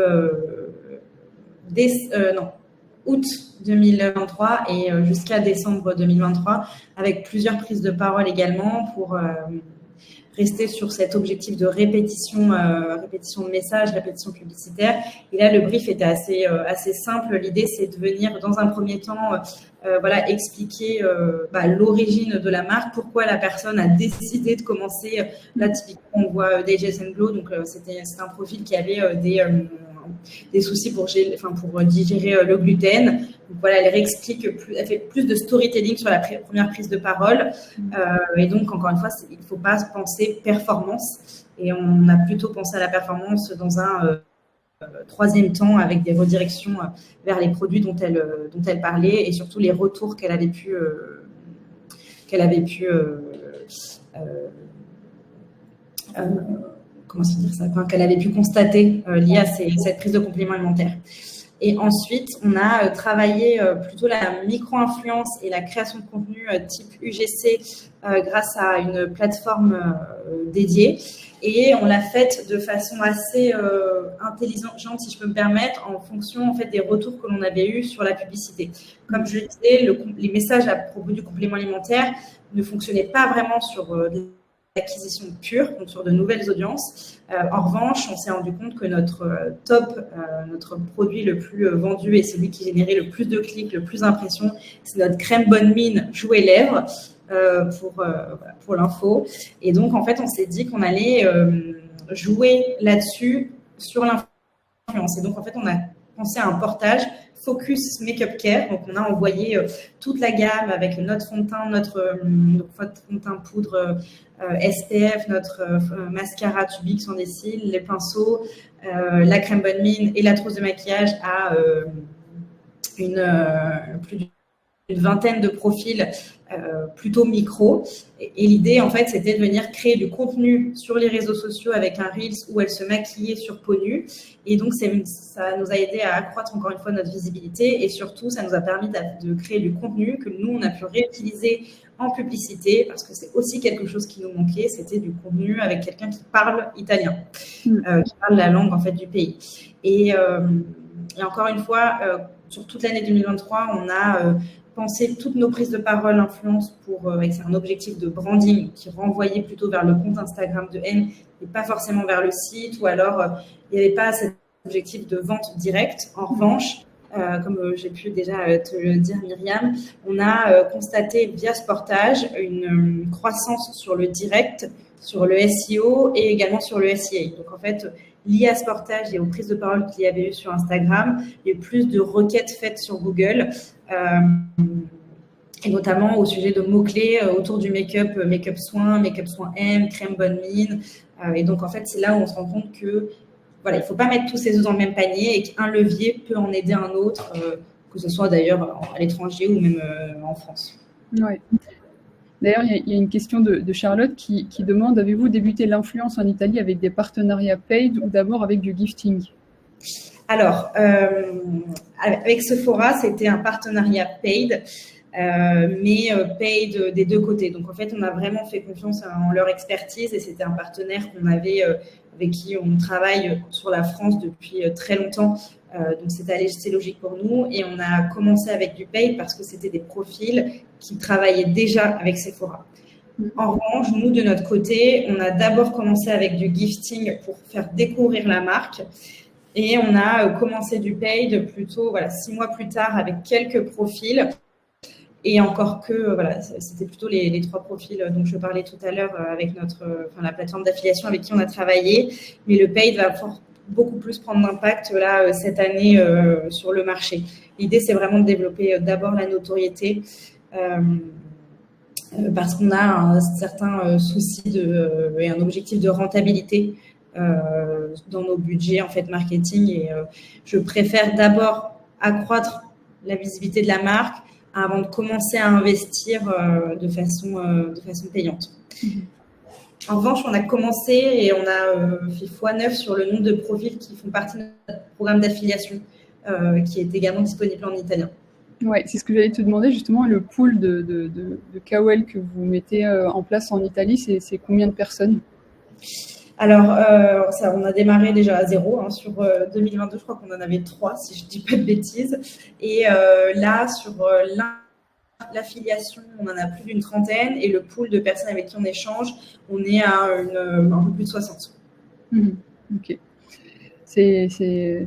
août 2023 et jusqu'à décembre 2023, avec plusieurs prises de parole également pour rester sur cet objectif de répétition de messages, répétition publicitaire. Et là, le brief était assez simple. L'idée, c'est de venir, dans un premier temps, expliquer l'origine de la marque, pourquoi la personne a décidé de commencer. Là, typiquement, on voit Dages & Glow, donc c'était un profil qui avait des soucis pour digérer le gluten. Donc voilà, elle fait plus de storytelling sur la première prise de parole. Et donc, encore une fois, il ne faut pas penser performance. Et on a plutôt pensé à la performance dans un troisième temps, avec des redirections vers les produits dont elle parlait et surtout les retours qu'elle avait pu qu'elle avait pu constater liée à cette prise de compléments alimentaires. Et ensuite, on a travaillé plutôt la micro-influence et la création de contenu type UGC grâce à une plateforme dédiée. Et on l'a faite de façon assez intelligente, si je peux me permettre, en fonction en fait des retours que l'on avait eus sur la publicité. Comme je le disais, les messages à propos du complément alimentaire ne fonctionnaient pas vraiment sur l'acquisition pure, donc sur de nouvelles audiences. En revanche, on s'est rendu compte que notre produit le plus vendu et celui qui générait le plus de clics, le plus d'impressions, c'est notre crème bonne mine jouet lèvres, pour l'info. Et donc, en fait, on s'est dit qu'on allait jouer là-dessus sur l'influence. Et donc, en fait, on a pensé à un portage Focus Makeup Care. Donc, on a envoyé toute la gamme avec notre fond de teint, notre fond de teint poudre SPF, notre mascara tubique sans des cils, les pinceaux, la crème bonne mine et la trousse de maquillage à plus d'une vingtaine de profils plutôt micro. Et l'idée, en fait, c'était de venir créer du contenu sur les réseaux sociaux avec un Reels où elle se maquillait sur peau nue. Et donc, ça nous a aidé à accroître encore une fois notre visibilité. Et surtout, ça nous a permis de créer du contenu que nous, on a pu réutiliser en publicité parce que c'est aussi quelque chose qui nous manquait. C'était du contenu avec quelqu'un qui parle italien, qui parle la langue, en fait, du pays. Et encore une fois, sur toute l'année 2023, on a penser toutes nos prises de parole influence avec un objectif de branding qui renvoyait plutôt vers le compte Instagram de M et pas forcément vers le site, ou alors il n'y avait pas cet objectif de vente directe. En revanche, comme j'ai pu déjà te le dire, Myriam, on a constaté via ce portage une croissance sur le direct, sur le SEO et également sur le SEA. Donc en fait, lié à ce portage et aux prises de parole qu'il y avait eu sur Instagram, il y a eu plus de requêtes faites sur Google, et notamment au sujet de mots-clés autour du make-up soin M, crème bonne mine. Et donc, en fait, c'est là où on se rend compte que il ne faut pas mettre tous ses œufs dans le même panier et qu'un levier peut en aider un autre, que ce soit d'ailleurs à l'étranger ou même en France. Ouais. D'ailleurs, il y a une question de Charlotte qui demande: avez-vous débuté l'influence en Italie avec des partenariats paid ou d'abord avec du gifting? Alors, avec Sephora, c'était un partenariat paid, mais paid des deux côtés. Donc, en fait, on a vraiment fait confiance en leur expertise et c'était un partenaire qu'on avait, avec qui on travaille sur la France depuis très longtemps. Donc, c'est logique pour nous. Et on a commencé avec du paid parce que c'était des profils qui travaillaient déjà avec Sephora. En revanche, nous, de notre côté, on a d'abord commencé avec du gifting pour faire découvrir la marque. Et on a commencé du paid plutôt 6 mois plus tard avec quelques profils. Et encore que, c'était plutôt les 3 profils dont je parlais tout à l'heure avec la plateforme d'affiliation avec qui on a travaillé. Mais le paid va beaucoup plus prendre d'impact là cette année sur le marché. L'idée, c'est vraiment de développer d'abord la notoriété parce qu'on a un certain souci et un objectif de rentabilité dans nos budgets en fait marketing, et je préfère d'abord accroître la visibilité de la marque avant de commencer à investir de façon payante. En revanche, on a commencé et on a fait x9 sur le nombre de profils qui font partie de notre programme d'affiliation qui est également disponible en italien. Ouais, c'est ce que j'allais te demander justement, le pool de KOL que vous mettez en place en Italie, c'est combien de personnes? Alors, on a démarré déjà à zéro, hein, sur 2022, je crois qu'on en avait 3, si je ne dis pas de bêtises. Et là, sur l'affiliation, on en a plus d'une trentaine. Et le pool de personnes avec qui on échange, on est à un peu plus de 60. Ok. C'est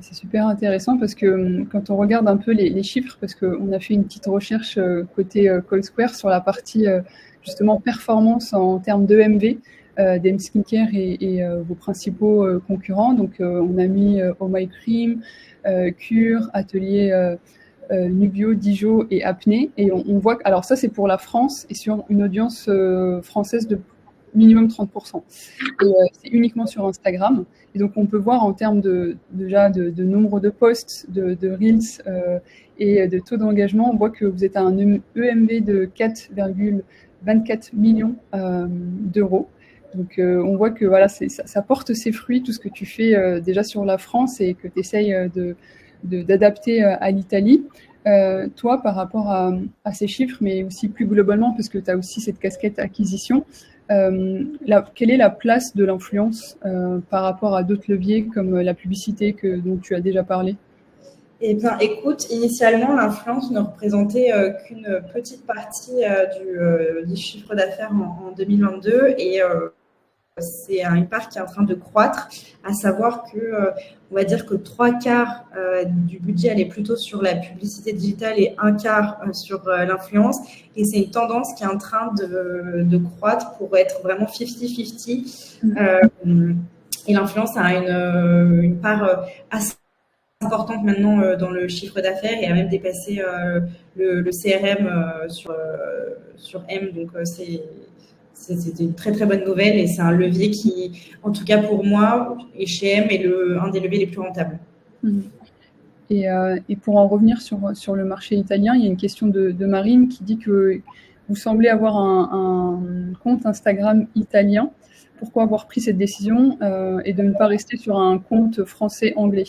super intéressant parce que quand on regarde un peu les chiffres, parce qu'on a fait une petite recherche côté Call Square sur la partie justement performance en termes d'EMV, d'EM Skincare et vos principaux concurrents. Donc on a mis Oh My Cream, Cure, Atelier Nubio, Dijo et Apnée. Et on voit que, alors ça c'est pour la France et sur une audience française de minimum 30%. Et c'est uniquement sur Instagram. Et donc, on peut voir en termes déjà de nombre de posts, de Reels et de taux d'engagement, on voit que vous êtes à un EMV de 4,24 millions d'euros. Donc, on voit que voilà, ça porte ses fruits, tout ce que tu fais déjà sur la France et que tu essayes d'adapter à l'Italie. Toi, par rapport à ces chiffres, mais aussi plus globalement, parce que tu as aussi cette casquette acquisition, quelle est la place de l'influence par rapport à d'autres leviers comme la publicité dont tu as déjà parlé? Eh bien, écoute, initialement, l'influence ne représentait qu'une petite partie du chiffre d'affaires en 2022 et c'est une part qui est en train de croître, à savoir que, on va dire que 3/4 du budget allait plutôt sur la publicité digitale et 1/4 sur l'influence. Et c'est une tendance qui est en train de croître pour être vraiment 50-50. Et l'influence a une part assez importante maintenant dans le chiffre d'affaires et a même dépassé le CRM sur M. Donc, c'était une très très bonne nouvelle et c'est un levier qui, en tout cas pour moi et chez M, est un des leviers les plus rentables. Et pour en revenir sur le marché italien, il y a une question de Marine qui dit que vous semblez avoir un compte Instagram italien. Pourquoi avoir pris cette décision et de ne pas rester sur un compte français-anglais?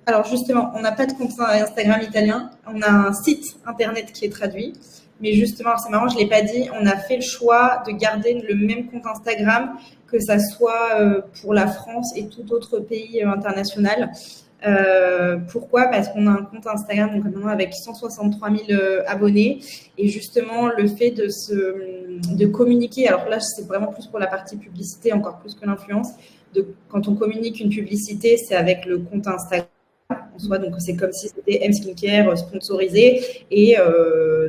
Alors justement, on n'a pas de compte Instagram italien, on a un site internet qui est traduit. Mais justement, c'est marrant, je ne l'ai pas dit, on a fait le choix de garder le même compte Instagram, que ça soit pour la France et tout autre pays international. Pourquoi? Parce qu'on a un compte Instagram donc maintenant avec 163 000 abonnés et justement le fait de communiquer, alors là c'est vraiment plus pour la partie publicité, encore plus que l'influence, quand on communique une publicité, c'est avec le compte Instagram en soi, donc c'est comme si c'était M Skincare sponsorisé et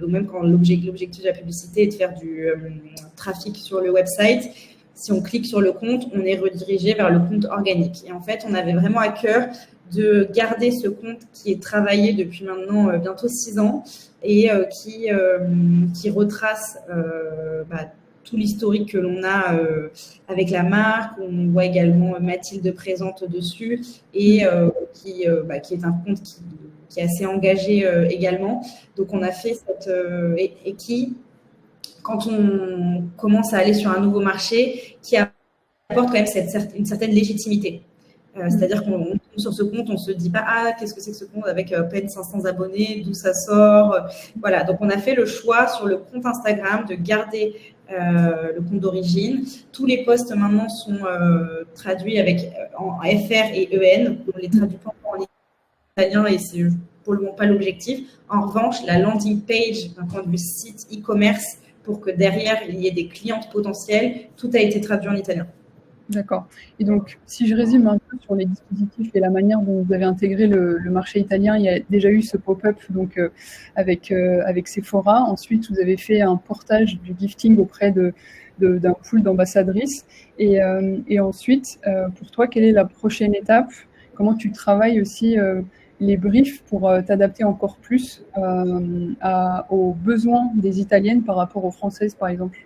donc même quand l'objectif de la publicité est de faire du trafic sur le website, si on clique sur le compte, on est redirigé vers le compte organique. Et en fait, on avait vraiment à cœur de garder ce compte qui est travaillé depuis maintenant bientôt 6 ans et qui retrace tout l'historique que l'on a avec la marque. On voit également Mathilde présente dessus et qui est un compte qui est assez engagé également. Donc, on a fait et qui, quand on commence à aller sur un nouveau marché, qui apporte quand même une certaine légitimité. C'est-à-dire qu'on tombe sur ce compte, on ne se dit pas « Ah, qu'est-ce que c'est que ce compte avec à peine 500 abonnés, d'où ça sort ?» Voilà, donc on a fait le choix sur le compte Instagram de garder le compte d'origine. Tous les posts maintenant sont traduits en FR et EN. On ne les traduit pas encore en italien et c'est pour le moment pas l'objectif. En revanche, la landing page d'un point de vue site e-commerce pour que derrière il y ait des clientes potentielles, tout a été traduit en italien. D'accord. Et donc, si je résume un peu sur les dispositifs et la manière dont vous avez intégré le marché italien, il y a déjà eu ce pop-up donc avec Sephora. Ensuite, vous avez fait un portage du gifting auprès d'un pool d'ambassadrices. Et ensuite, pour toi, quelle est la prochaine étape? Comment tu travailles aussi les briefs pour t'adapter encore plus aux besoins des Italiennes par rapport aux Françaises, par exemple?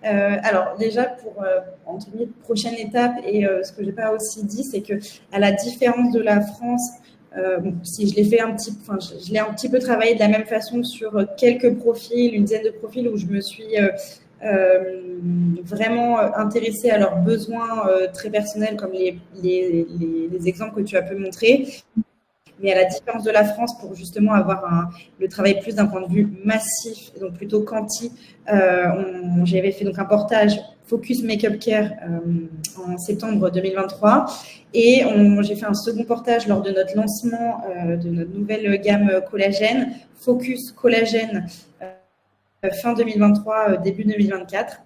Alors déjà pour entre guillemets prochaine étape et ce que j'ai pas aussi dit, c'est que à la différence de la France, si je l'ai fait je l'ai un petit peu travaillé de la même façon sur quelques profils, une dizaine de profils où je me suis vraiment intéressée à leurs besoins très personnels comme les exemples que tu as pu montrer. Mais à la différence de la France, pour justement avoir le travail plus d'un point de vue massif, donc plutôt quanti, j'avais fait donc un portage Focus Makeup Care en septembre 2023 et j'ai fait un second portage lors de notre lancement de notre nouvelle gamme collagène, Focus Collagène, fin 2023, début 2024,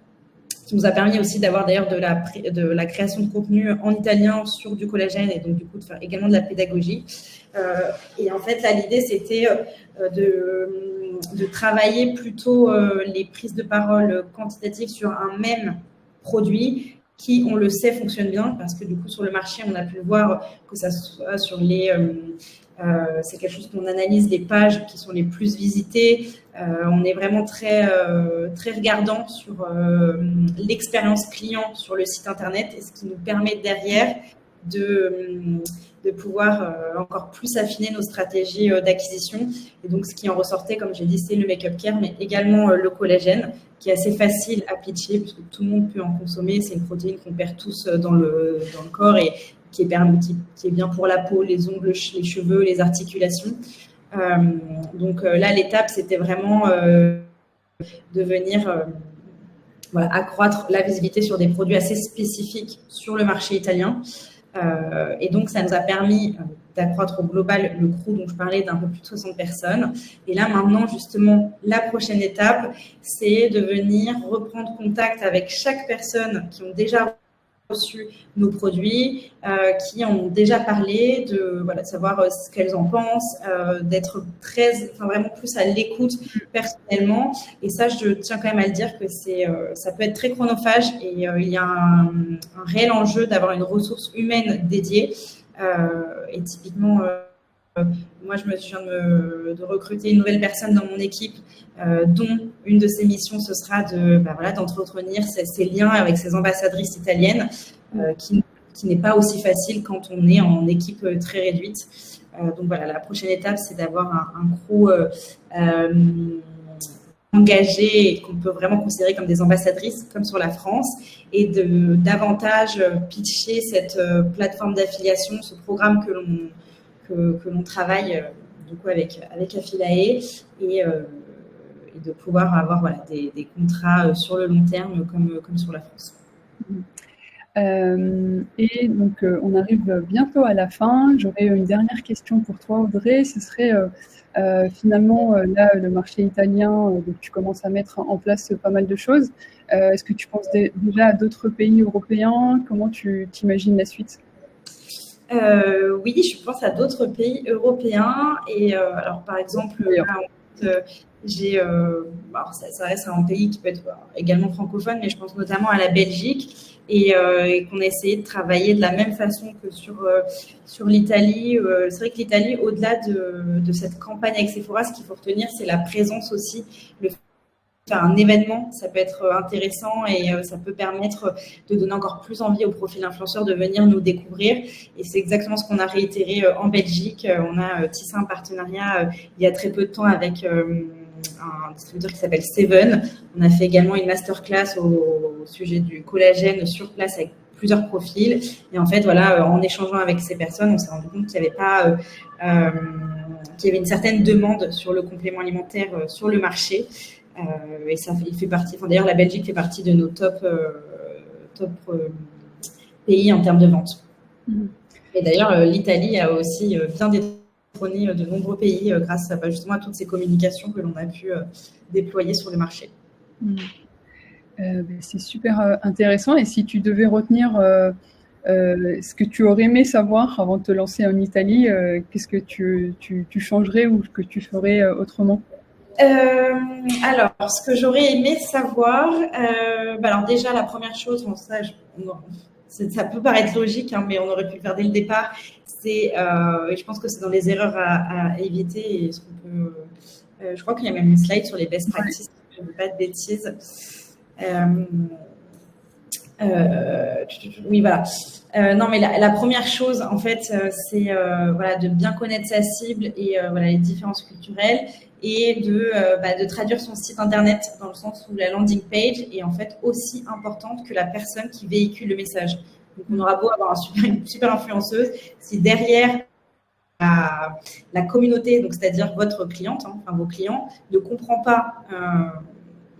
qui nous a permis aussi d'avoir d'ailleurs de la création de contenu en italien sur du collagène et donc du coup de faire également de la pédagogie. Et en fait, là, l'idée, c'était de travailler plutôt les prises de parole quantitatives sur un même produit qui, on le sait, fonctionne bien parce que du coup, sur le marché, on a pu voir que ça soit sur les... c'est quelque chose qu'on analyse, les pages qui sont les plus visitées. On est vraiment très regardant sur l'expérience client sur le site internet et ce qui nous permet derrière de pouvoir encore plus affiner nos stratégies d'acquisition. Et donc, ce qui en ressortait, comme j'ai dit, c'est le make-up care, mais également le collagène, qui est assez facile à pitcher puisque tout le monde peut en consommer. C'est une protéine qu'on perd tous dans le corps et qui est bien pour la peau, les ongles, les cheveux, les articulations. Donc là, l'étape, c'était vraiment de venir accroître la visibilité sur des produits assez spécifiques sur le marché italien. Et donc, ça nous a permis d'accroître au global le crew dont je parlais d'un peu plus de 60 personnes. Et là, maintenant, justement, la prochaine étape, c'est de venir reprendre contact avec chaque personne qui ont déjà reçu nos produits, qui ont déjà parlé, de savoir ce qu'elles en pensent, d'être vraiment plus à l'écoute personnellement. Et ça, je tiens quand même à le dire que ça peut être très chronophage et il y a un réel enjeu d'avoir une ressource humaine dédiée. Et typiquement, moi, je viens de recruter une nouvelle personne dans mon équipe, dont une de ses missions, ce sera d'entretenir ces liens avec ces ambassadrices italiennes, qui n'est pas aussi facile quand on est en équipe très réduite. Donc voilà, la prochaine étape, c'est d'avoir un crew engagé et qu'on peut vraiment considérer comme des ambassadrices, comme sur la France, et de davantage pitcher cette plateforme d'affiliation, ce programme que l'on travaille du coup avec Affilae et de pouvoir avoir des contrats sur le long terme comme sur la France. Et donc, on arrive bientôt à la fin. J'aurais une dernière question pour toi, Audrey. Ce serait finalement, là, le marché italien, donc tu commences à mettre en place pas mal de choses. Est-ce que tu penses déjà à d'autres pays européens? Comment tu t'imagines la suite? Oui, je pense à d'autres pays européens. Et alors, par exemple, ça reste un pays qui peut être également francophone, mais je pense notamment à la Belgique et qu'on a essayé de travailler de la même façon que sur l'Italie. C'est vrai que l'Italie, au-delà de cette campagne avec Sephora, ce qu'il faut retenir, c'est la présence aussi, faire un événement, ça peut être intéressant et ça peut permettre de donner encore plus envie au profil influenceur de venir nous découvrir. Et c'est exactement ce qu'on a réitéré en Belgique. On a tissé un partenariat il y a très peu de temps avec un distributeur qui s'appelle Seven. On a fait également une masterclass au sujet du collagène sur place avec plusieurs profils. Et en fait, en échangeant avec ces personnes, on s'est rendu compte qu'il n'y avait pas... qu'il y avait une certaine demande sur le complément alimentaire sur le marché. Et il fait partie. D'ailleurs, la Belgique fait partie de nos top pays en termes de vente. Et d'ailleurs, l'Italie a aussi bien détrôné de nombreux pays grâce justement à toutes ces communications que l'on a pu déployer sur le marché. C'est super intéressant. Et si tu devais retenir ce que tu aurais aimé savoir avant de te lancer en Italie, qu'est-ce que tu changerais ou que tu ferais autrement? Alors, ce que j'aurais aimé savoir, alors déjà, la première chose, ça peut paraître logique, hein, mais on aurait pu le faire dès le départ, et je pense que c'est dans les erreurs à éviter. Et je crois qu'il y a même une slide sur les best practices, si je ne dis pas de bêtises. Oui, voilà. Non, mais la première chose, en fait, c'est de bien connaître sa cible et les différences culturelles et de traduire son site internet dans le sens où la landing page est en fait aussi importante que la personne qui véhicule le message. Donc, on aura beau avoir une super influenceuse, si derrière la communauté, donc c'est-à-dire votre cliente, hein, enfin vos clients, ne comprend pas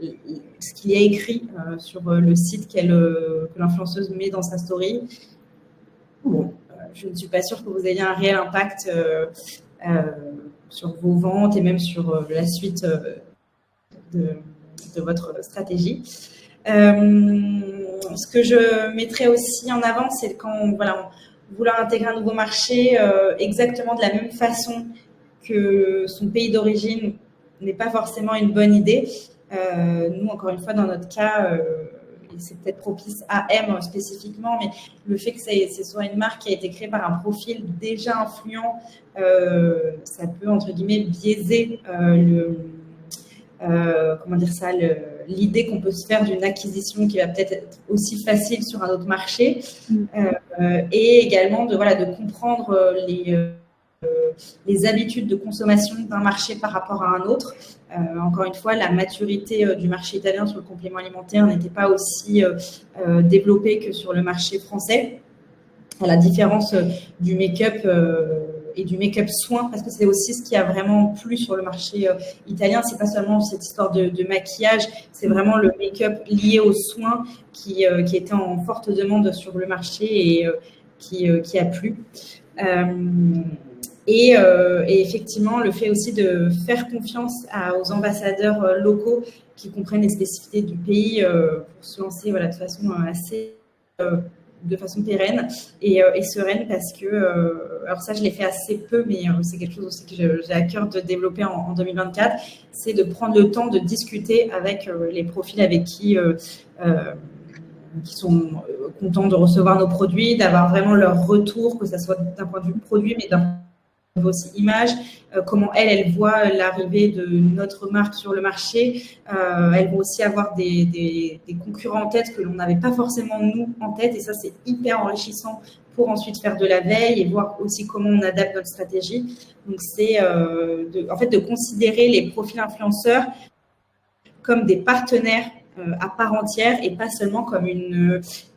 ce qui est écrit sur le site que l'influenceuse met dans sa story, bon, je ne suis pas sûre que vous ayez un réel impact sur vos ventes et même sur la suite de votre stratégie. Ce que je mettrais aussi en avant, c'est quand vouloir intégrer un nouveau marché exactement de la même façon que son pays d'origine n'est pas forcément une bonne idée. Nous, encore une fois, dans notre cas, et c'est peut-être propice à M spécifiquement, mais le fait que ce soit une marque qui a été créée par un profil déjà influent, ça peut, entre guillemets, biaiser l'idée qu'on peut se faire d'une acquisition qui va peut-être être aussi facile sur un autre marché, et également de comprendre les habitudes de consommation d'un marché par rapport à un autre. Encore une fois, la maturité du marché italien sur le complément alimentaire n'était pas aussi développée que sur le marché français, à la différence du make-up et du make-up soin, parce que c'est aussi ce qui a vraiment plu sur le marché italien. C'est pas seulement cette histoire de maquillage, c'est vraiment le make-up lié aux soins qui était en forte demande sur le marché et qui a plu. Et effectivement, le fait aussi de faire confiance aux ambassadeurs locaux qui comprennent les spécificités du pays pour se lancer de façon pérenne et sereine, parce que, alors ça je l'ai fait assez peu, mais c'est quelque chose aussi que j'ai à cœur de développer en 2024, c'est de prendre le temps de discuter avec les profils avec qui sont contents de recevoir nos produits, d'avoir vraiment leur retour, que ce soit d'un point de vue produit, mais d'un aussi image, comment elles voient l'arrivée de notre marque sur le marché. Elles vont aussi avoir des concurrents en tête que l'on n'avait pas forcément nous en tête, et ça c'est hyper enrichissant pour ensuite faire de la veille et voir aussi comment on adapte notre stratégie. Donc c'est de considérer les profils influenceurs comme des partenaires à part entière et pas seulement comme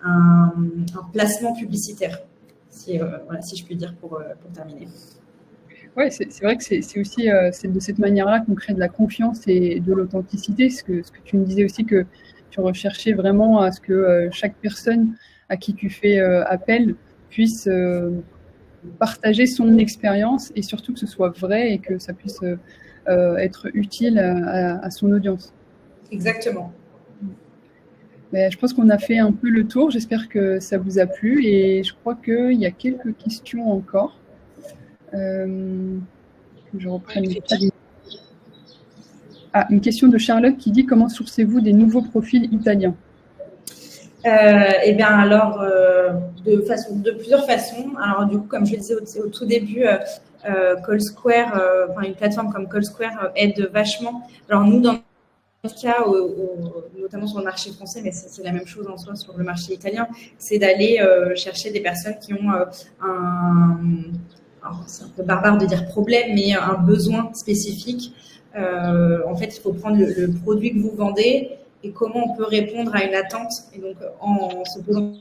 un placement publicitaire, si je puis dire pour terminer. Oui, c'est vrai que c'est aussi c'est de cette manière-là qu'on crée de la confiance et de l'authenticité. Ce que tu me disais aussi, que tu recherchais vraiment à ce que chaque personne à qui tu fais appel puisse partager son expérience, et surtout que ce soit vrai et que ça puisse être utile à son audience. Exactement. Mais je pense qu'on a fait un peu le tour. J'espère que ça vous a plu, et je crois qu'il y a quelques questions encore. Que je reprenne. Une question de Charlotte qui dit: comment sourcez-vous des nouveaux profils italiens? Eh bien, alors, de plusieurs façons. Alors, du coup, comme je le disais au tout début, CallSquare, une plateforme comme CallSquare aide vachement. Alors, nous, dans notre cas, notamment sur le marché français, mais c'est la même chose en soi sur le marché italien, c'est d'aller chercher des personnes qui ont alors c'est un peu barbare de dire problème, mais un besoin spécifique. En fait, il faut prendre le produit que vous vendez et comment on peut répondre à une attente. Et donc, en se posant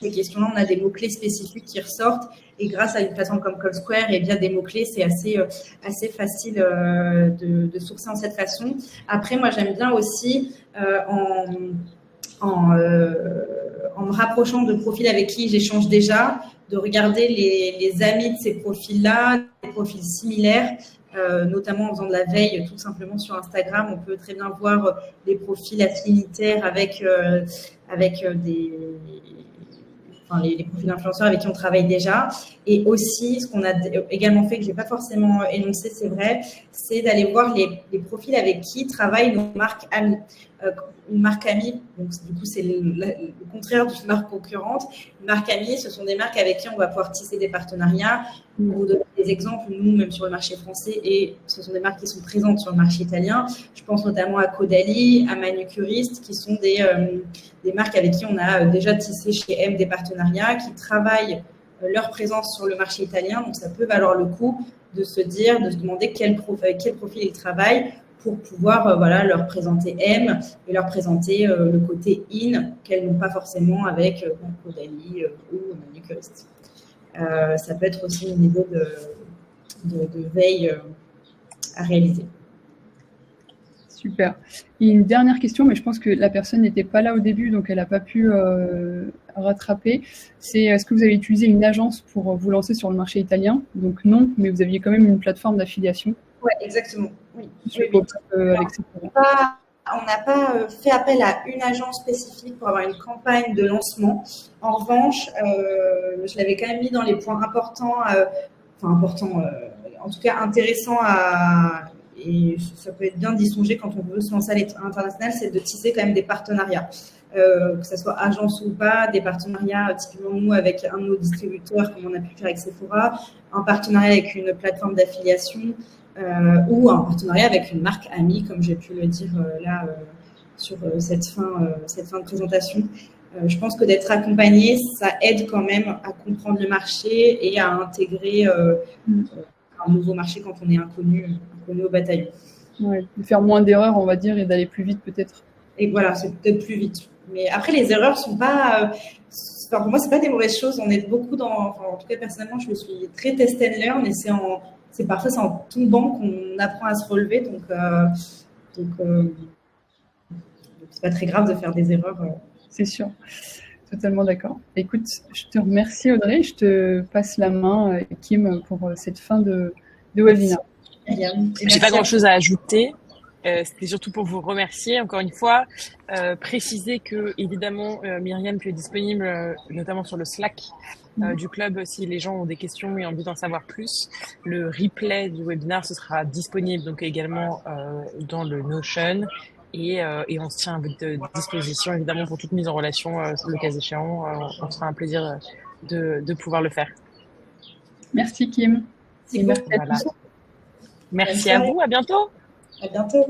ces questions-là, on a des mots-clés spécifiques qui ressortent. Et grâce à une plateforme comme CallSquare et bien des mots-clés, c'est assez facile de sourcer en cette façon. Après, moi, j'aime bien aussi en me rapprochant de profils avec qui j'échange déjà, de regarder les amis de ces profils-là, des profils similaires, notamment en faisant de la veille tout simplement sur Instagram. On peut très bien voir des profils affinitaires avec les profils d'influenceurs avec qui on travaille déjà. Et aussi, ce qu'on a également fait, que je n'ai pas forcément énoncé, c'est vrai, c'est d'aller voir les profils avec qui travaillent nos marques amies. Une marque amie, donc du coup, c'est le contraire d'une marque concurrente. Une marque amie, ce sont des marques avec qui on va pouvoir tisser des partenariats. Pour vous donner des exemples, nous, même sur le marché français, et ce sont des marques qui sont présentes sur le marché italien. Je pense notamment à Caudalie, à Manucuriste, qui sont des marques avec qui on a déjà tissé chez M des partenariats, qui travaillent leur présence sur le marché italien. Donc, ça peut valoir le coup de se demander quel profil ils travaillent, pour pouvoir leur présenter M et leur présenter le côté in qu'elles n'ont pas forcément avec Caudalie ou Manucuriste. Ça peut être aussi une idée de veille à réaliser. Super. Et une dernière question, mais je pense que la personne n'était pas là au début, donc elle n'a pas pu rattraper. C'est est-ce que vous avez utilisé une agence pour vous lancer sur le marché italien? Donc non, mais vous aviez quand même une plateforme d'affiliation. Oui, exactement. Oui. Avec on n'a pas fait appel à une agence spécifique pour avoir une campagne de lancement. En revanche, je l'avais quand même mis dans les points importants, en tout cas intéressants et ça peut être bien d'y songer quand on veut se lancer à l'international, c'est de tisser quand même des partenariats. Que ce soit agence ou pas, des partenariats typiquement nous avec un de nos distributeurs comme on a pu faire avec Sephora, un partenariat avec une plateforme d'affiliation ou un partenariat avec une marque amie comme j'ai pu le dire là sur cette fin de présentation. Je pense que d'être accompagné, ça aide quand même à comprendre le marché et à intégrer un nouveau marché quand on est inconnu au bataillon. Ouais, de faire moins d'erreurs, on va dire, et d'aller plus vite peut-être. Et voilà, c'est peut-être plus vite. Mais après, les erreurs sont pas. Pour moi, c'est pas des mauvaises choses. On est beaucoup en tout cas, personnellement, je me suis très test and learn, et parfois c'est en tombant qu'on apprend à se relever. Donc c'est pas très grave de faire des erreurs. C'est sûr. Totalement d'accord. Écoute, je te remercie Audrey. Je te passe la main, Kim, pour cette fin de webinaire. J'ai pas grand-chose à ajouter. C'était surtout pour vous remercier encore une fois, préciser que évidemment Myriam est disponible notamment sur le Slack du club si les gens ont des questions et ont envie d'en savoir plus. Le replay du webinaire ce sera disponible donc également dans le Notion et on se tient à votre disposition évidemment pour toute mise en relation le cas échéant. On sera un plaisir de pouvoir le faire. Merci Kim. Merci à tous. Merci à vous, à bientôt. À bientôt.